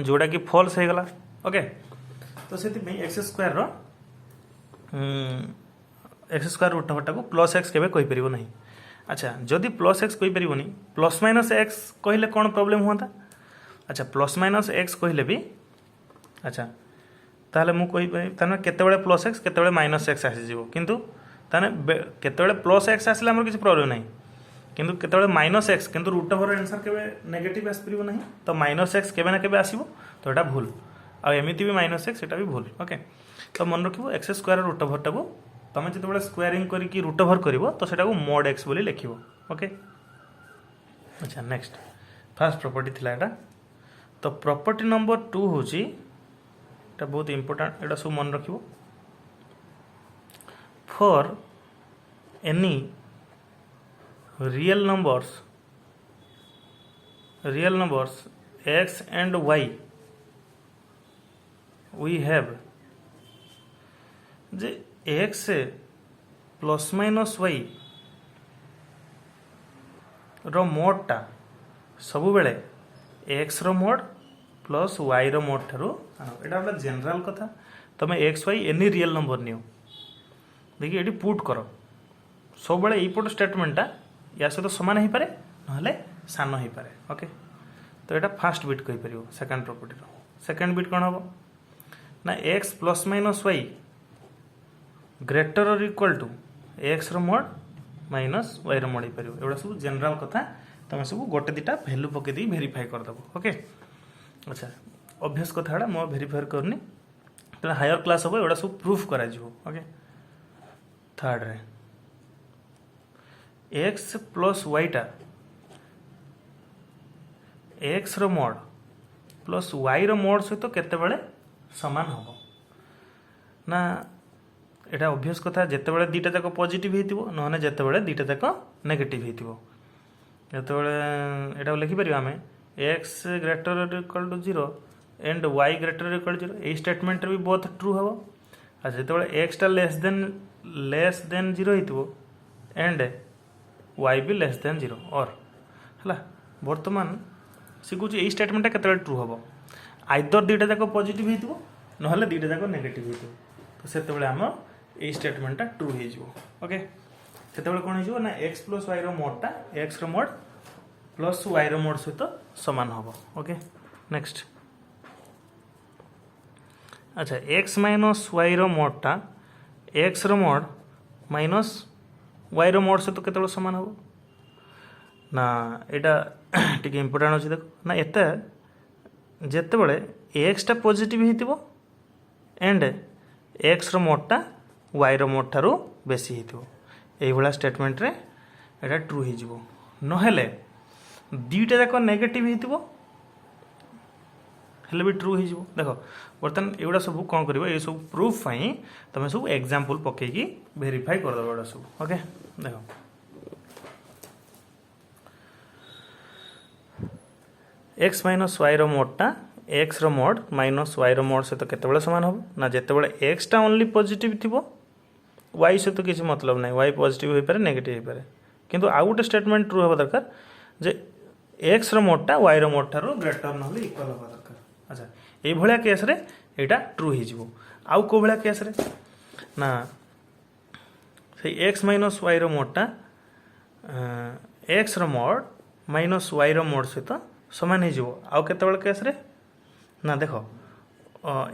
जोड़ा कि फॉल्स हो गला ओके तो से एक्स स्क्वायर रूट ओवर टाको प्लस एक्स केबे कहि परिबो नहीं अच्छा जदि प्लस एक्स कहि परिबो नहीं प्लस माइनस एक्स कहले कौन प्रॉब्लम हुआ अच्छा प्लस माइनस एक्स कहले भी अच्छा ताहले मु कहि ताने केतेबेले प्लस एक्स केतेबेले माइनस एक्स आसी जिवो किंतु ताने केतेबेले प्लस एक्स आसले हमर किसी प्रॉब्लम नहीं किंतु केतेबेले माइनस एक्स किंतु रूट ओवर आंसर केबे नेगेटिव आसी परिबो नहीं तो माइनस एक्स केबे ना केबे आसीबो तो एटा भूल आ एमिति भी माइनस एक्स एटा भी भूल ओके तो मन रखिबो एक्स स्क्वायर रूट ओवर टाको तुम जो स्क्वायरिंग करके रूट ओवर कर तो सेटा को मोड एक्स बोली लिखिबो ओके अच्छा नेक्स्ट फर्स्ट प्रॉपर्टी थिला एटा तो प्रॉपर्टी नंबर 2 होची एटा बहुत इंपोर्टेंट एटा सब मन रखिबो for any real numbers x and y we have जे x प्लस माइनस y रो मोडटा सबु बेले x रो मोड प्लस y रो मोड ठारू एटा गोटे जनरल कथा तुम x y any real number नियो देखिए ये पुट कर सब बेले यपट स्टेटमेंटा या सहित सामान हो पारे ना सान हो पारे ओके तो यहाँ फास्ट बिट कहीपर सेकेंड प्रॉपर्टी सेकेंड बिट कौन हम ना x plus minus y greater और इक्वल टू x रो मोड माइनस y रो मोड हो पार एगुड़ा सब जनरल कथा तुम सब गोटे दुटा भैल्यू पकई भेरीफाई करदेव ओके अच्छा ऑब्वियस कथा मो भेरीफाई करनी तो हायर क्लास हम एगुड़ा सब प्रूफ करा ओके थर्ड रे x प्लस y टा x रो मोड प्लस y रो मोड सहित केतेबेले समान हम ना एटा ऑब्वियस कथा जेतेबेले दीटा जाक पॉजिटिव हेतिबो नहने जेतेबेले दीटा जाक नेगेटिव हेतिबो जेतेबेले एटा लिखि परिबा हमें x ग्रेटर और equal to 0 and y greater और इक्वल टू 0 ए स्टेटमेंट रे भी बोथ ट्रू हबो आ जेतेबेले x टा लेस देन 0 हेतिबो एंड y भी लेस देन 0 और हला वर्तमान सिकुच ए स्टेटमेंट केते ट्रू हम आइदर दुईटा जाक पॉजिटिव हेतिबो नहले दुईटा जाक नेगेटिव हेतिबो तो सेते बेले हम ए स्टेटमेंटा ट्रू हे जिवो ओके सेते बेले कोन हे जिवो ना x प्लस y रो मोडटा x रो मोड प्लस y रो मोड सहित समान हबो ओके नेक्स्ट अच्छा x माइनस y रो मोडटा x रो मोड माइनस y रो मोड सहित केते बेले समान हबो ना एटा टिके इम्पोर्टेंट अच्छे देख ना एत जिते बड़े एक्स टा पॉजिटिव हेतिबो एंड एक्स रो मोडटा वाई रो मोड ठारू बेसी हेतिबो एई भला स्टेटमेंट रे एटा ट्रू हे जिवो नहेले दुईटा जाक नेगेटिव हेतिबो हेले भी ट्रू हे जिवो देखो बर्तमान एगुड़ा सब कौन करिवो ए सब प्रूफ पई तमे सब एग्जांपल पकेकी वेरीफाई कर दबो एडा सब ओके देखो x माइनस y रो मोडटा x रो मोड माइनस y रो मोड सहित केतेबेले समान हम ना जेतेबेले x टा ओनली पॉजिटिव थिबो y सहित किसी मतलब नहीं y पॉजिटिव हो पारे नेगेटिव हो पारे किंतु आउ गोटे स्टेटमेंट ट्रू हबा दरकार जे x रो मोडटा y रो मोड ठारो ग्रेटर नहले इक्वल हबा दरकार अच्छा ए भलिया केस रे एटा ट्रू हे जिवो आउ को भलिया केस रे ना से x माइनस y रो मोडटा x रो मोड माइनस y रो मोड सहित समान हो आउ केतेबेले केस रे ना देखो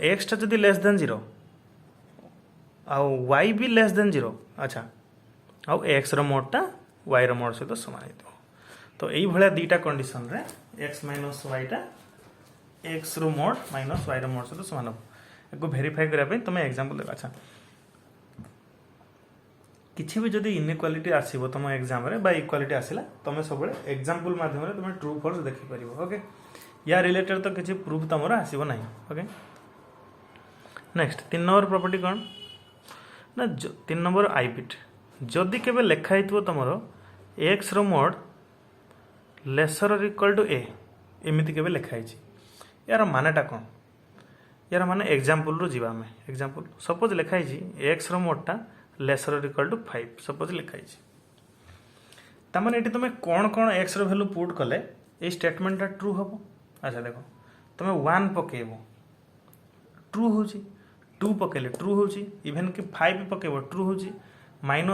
एक्स टा जदि लेस देन 0 आउ y भी लेस देन 0 अच्छा आउ एक्स रो मोडटा y रो मोड सहित समान हो तो यही भलिया दुईटा कंडीशन रे x माइनस y टा x रो मोड माइनस y रो मोड सहित समान हो एको वेरीफाई करिया पे तुम एग्जांपल देख अच्छा किसी भी जदि इनइक्वालिटी आसीबो तुम एग्जाम रे बा इक्वालिटी आसिला तुम सब एग्जांपल माध्यम रे तुम ट्रू फॉल्स देखि परिबो ओके या रिलेटेड तो किसी प्रूफ तुमर आसीबो नहीं ओके नेक्स्ट 3 नंबर प्रॉपर्टी कौन ना 3 नंबर आई बिट जदि केबे लेखा हितबो तुमर x रो मोड लेसर और इक्वल टू a एमिति केबे लेखा हिची यार मानेटा कौन यार माने एग्जांपल रो जीवा में एग्जांपल सपोज लेखा हिची x रो मोडटा लेसर और इक्वल टू 5 सपोज लिखाई तमाने ये तुम कौन कौन एक्स रो वैल्यू पुट कले ये स्टेटमेंटा ट्रू हम अच्छा देखो तुम 1 पकेब ट्रू हो 2 पकेले ट्रू हो इवेन कि 5 पकेब ट्रू हो -1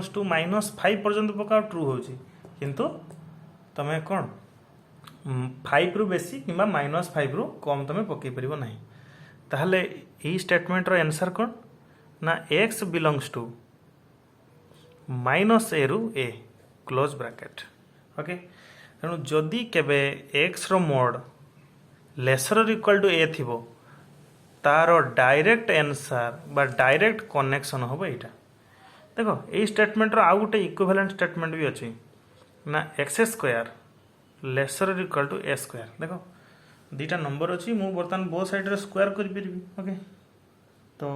-2 -5 पर्यंत पकाओ ट्रू हो किंतु तुम कौन 5 रु बेसी कि -5 रु कम तुम पकई पार ना ताहले यही स्टेटमेंट रो आंसर कौन ना x belongs to minus a रु a क्लोज ब्रैकेट ओके तेणु जदि केबे x रो मोड लेसर और इक्वल टू a थिबो तार डायरेक्ट आंसर बा डायरेक्ट कनेक्शन हम यहाँ देखो ये स्टेटमेंट रो आउ गोटे इक्विवेलेंट स्टेटमेंट भी अच्छी ना एक्स स्क्वायर लेसर और इक्वल टू ए स्क्वायर देखो दुईटा नंबर अच्छी मुझे बर्तमान बो साइड स्क्वायर करी ओके तो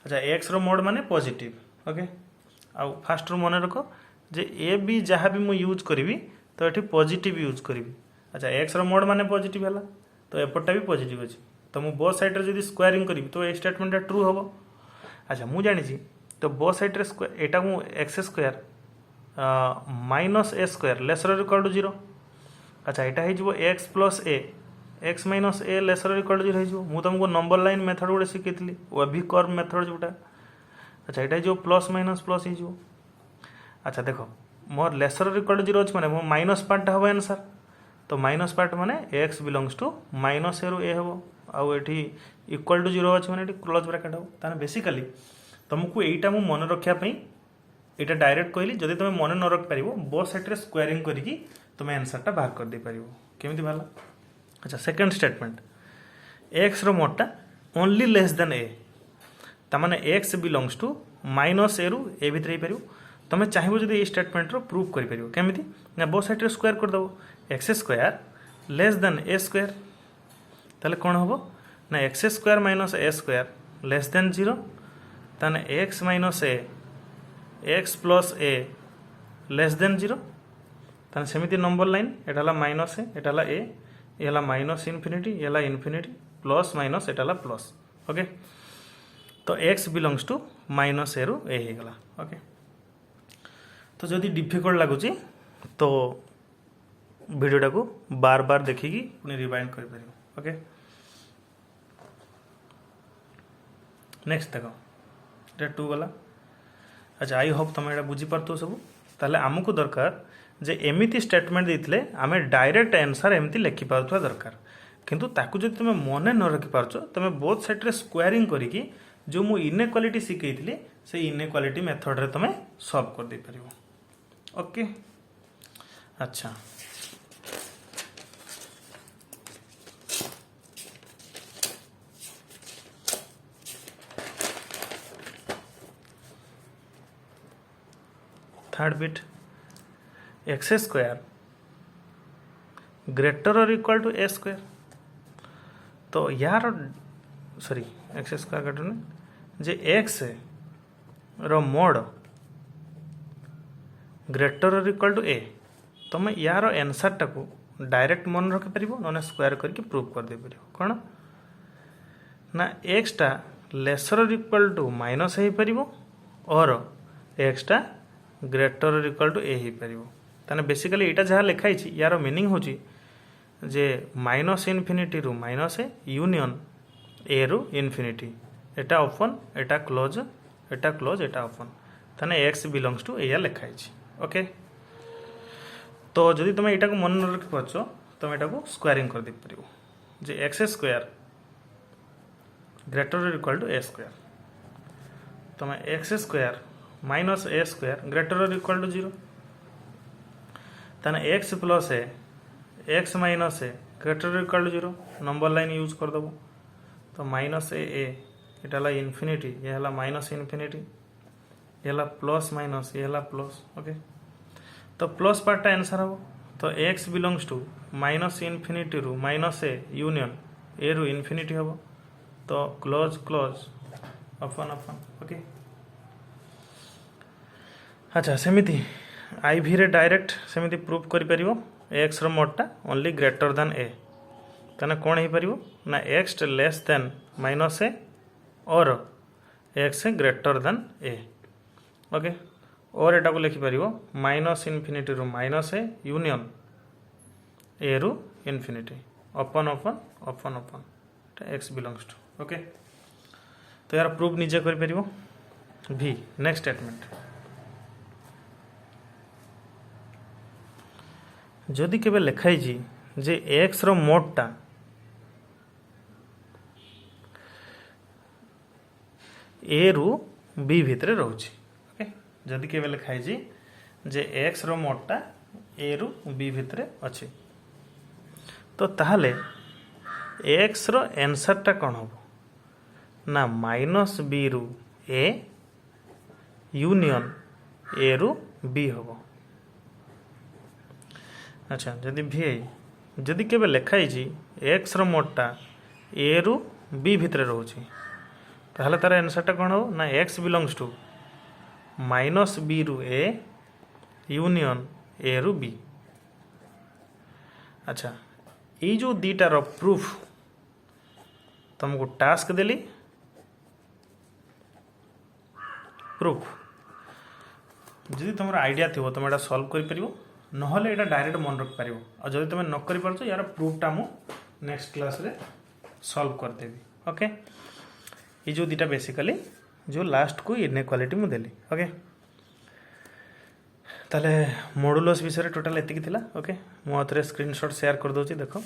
अच्छा एक्स रो मोड माने पॉजिटिव ओके आउ फास्ट रो मन रख जे ए बी जहाँ भी मुझे यूज करी तो ये पॉजिटिव यूज करी। अच्छा एक्स मोड माने पॉजिटिव है तो एपटा भी पॉजिटिव अच्छी तो मुझे बोथ साइड रे स्क्वायरिंग करी तो ये स्टेटमेंट ट्रू हम। अच्छा मुझे जानी तो बोथ साइड रे स्क्वायर एटा मु x square minus a square lesser equal to 0। अच्छा यहाँ हो x plus a x minus a lesser equal to 0 हो तुमको नंबर लाइन मेथड गोटे शिखी वेभी कर्व मेथड जोटा। अच्छा यहाँ जो प्लस माइनस प्लस हो। अच्छा देख मोर लेसर इक्वल टू 0 अच्छे मैंने मो माइनस पार्टा हम आंसर तो माइनस पार्ट माने x belongs to minus a रु ए हम आउ ये इक्वल टू 0 अच्छे मैंने क्लोज ब्रैकेट हम ताने बेसिकली तुमको यहीटा मु मन रखापी यहाँ डायरेक्ट कहली जदि तुम मन न रख पार बोथ साइड रे स्क्वायरिंग करके तुम आंसरटा बाहर कर दे पार केमी बाहर। अच्छा सेकेंड स्टेटमेंट एक्स रोडटा ओनली लेस देन ए ताने x belongs to minus a रु ए भितर हो पार तुम चाहिए जब ये स्टेटमेंट रो प्रूव कर केमी ना बोथ साइड रे स्क्वायर करदेव x square less than a square ताले कौन हम ना x square minus a square less than 0 ताने x minus a x plus a less than 0 ताने सेमिति नंबर लाइन एटा माइनस ए ये माइनस इनफिनिटी ये इनफिनिटी प्लस माइनस एटा प्लस ओके तो x belongs to minus a रु a हो गला ओके। तो जदि डिफिकल्ट लगुच तो वीडियोटा को बार बार देखिकी पुणी रिवाइंड कर पार ओके। नेक्स्ट देख ये 2 गला। अच्छा आई होप तुम यहाँ बुझीपार सब ताले आमको दरकार जे एमिति स्टेटमेंट देते आम डायरेक्ट आंसर एमती लिखिपार दरकार किंतु ताकू जब तुम मन न रखिपार तुम बोथ साइड रे स्क्वायरिंग करी जो मु इनइक्वालिटी शिखई से इनइक्वालिटी मेथड रे तुम सॉल्व कर दे पारिबो ओके। अच्छा third bit x square greater और इक्वल टू ए स्क्वायर तो यार सॉरी एक्स स्क्वायर ग्रेटर ने जे एक्स रो मोड ग्रेटर और इक्वल टू ए तुम यार आंसर टाको डायरेक्ट मन रखिपर ना स्क्वायर करके प्रूव कर दे पार कौन ना एक्स टा लेसर और इक्वल टू माइनस हो पार और एक्स टा ग्रेटर और इक्वल टू ए हो पार ताने बेसिकली यहाँ जहाँ लिखाई यार मीनिंग हो जे माइनस इनफिनिटी रु माइनस ए यूनियन ए रु इनफिनिटी एटा ओपन एटा क्लोज एटा क्लोज एटा ओपन ताने एक्स बिलोंग्स टू एया लिखाई ओके। तो जदि तुम यहाँ को मन रखी पार्छ तुम यहाँ को स्क्वायरिंग कर दे पार जे एक्स स्क्वायर ग्रेटर और इक्वल टू ए स्क्वायर तुम x square minus a square greater और इक्वल टू 0 ताने x plus a x minus a greater और equal to 0 number line use कर दबो तो माइनस ए एटा इनफिनिटी ये माइनस इनफिनिटी ये प्लस माइनस ये प्लस ओके। तो प्लस पार्टा आंसर हम तो x belongs to minus infinity रु माइनस ए यूनियन ए रु इनफिनिटी हम तो close close open open okay. अच्छा सेमिति आई भी रे डायरेक्ट सेमिति प्रूफ करि परिबो एक्स रो मोडटा ओनली ग्रेटर देन ए ताने कोन हे परिबो ना x less than minus a और x greater than a okay. और एटा को लिखि परिबो माइनस इनफिनिटी रु माइनस ए यूनियन ए रु infinity open open open open x belongs to okay. तो यार प्रूफ निजे करि परिबो भी नेक्स्ट स्टेटमेंट जदि केबे लिखाई जे एक्स रो मोडटा ए रु बी भितर रोचे ओके जदि केबे लिखाई जे एक्स रो मोडटा ए रु बी भितर अच्छे तो ताहले एक्स रो आंसरटा कौन हम ना माइनस बी रु ए यूनियन ए रु बी हम। अच्छा जदि भी जदि केबे लिखाई एक्स रो मोडटा ए रु बी भितर रोचे ताहले तार आंसरटा कौन हो ना x belongs to minus b रु ए यूनियन ए रु बी। अच्छा ये जो दीटार प्रूफ तुमको टास्क देली प्रूफ जदि तुम आइडिया थी तुम यहाँ सल्व कर नहले यहाँ डायरेक्ट मन रखि पार और जब तुम न कर पार यार प्रूफटा मु नेक्स्ट क्लास रे सल्व करदेवी। ओके ये जो दीटा बेसिकली जो लास्ट को इनइक्वालिटी मु देली। ओके ताले मॉडुलस विषय टोटाल एतिकी थिला। ओके मु आथरे स्क्रीनशॉट शेयर कर दोची देखो।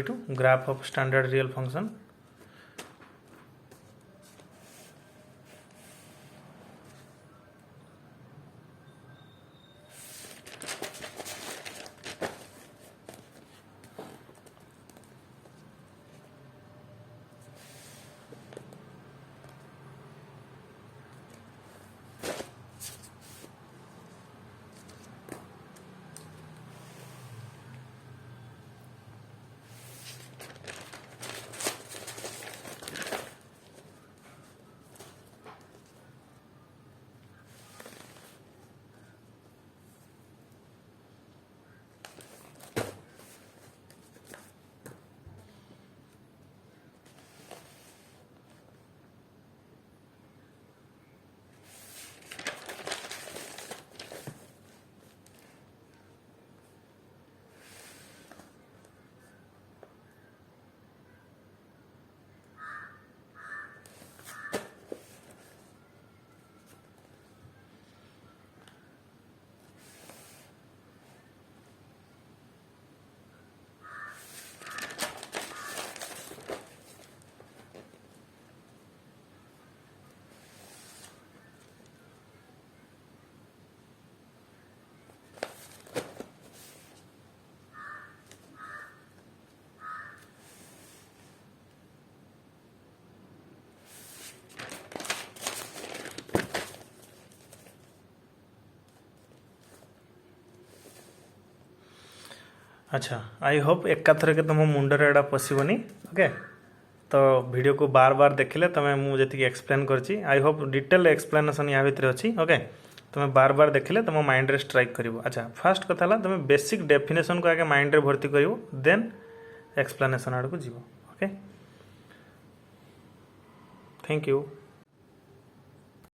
Two graph of standard real function. अच्छा आई होप एकाथर के तुम मुंडरे एडा पशिबनी। ओके तो वीडियो को बार बार देखिले तुम्हें मुझे एक्सप्लेन करची आई होप डिटेल एक्सप्लेनेशन या भितर अच्छी। ओके तुम्हें बार बार देखिले तुम माइंड रे स्ट्राइक करिवो। अच्छा फर्स्ट कथा ला तुम बेसिक डेफिनेशन को आगे माइंड रे भर्ती करिवो देन एक्सप्लेनेशन आड़ को जीवो। Okay thank you.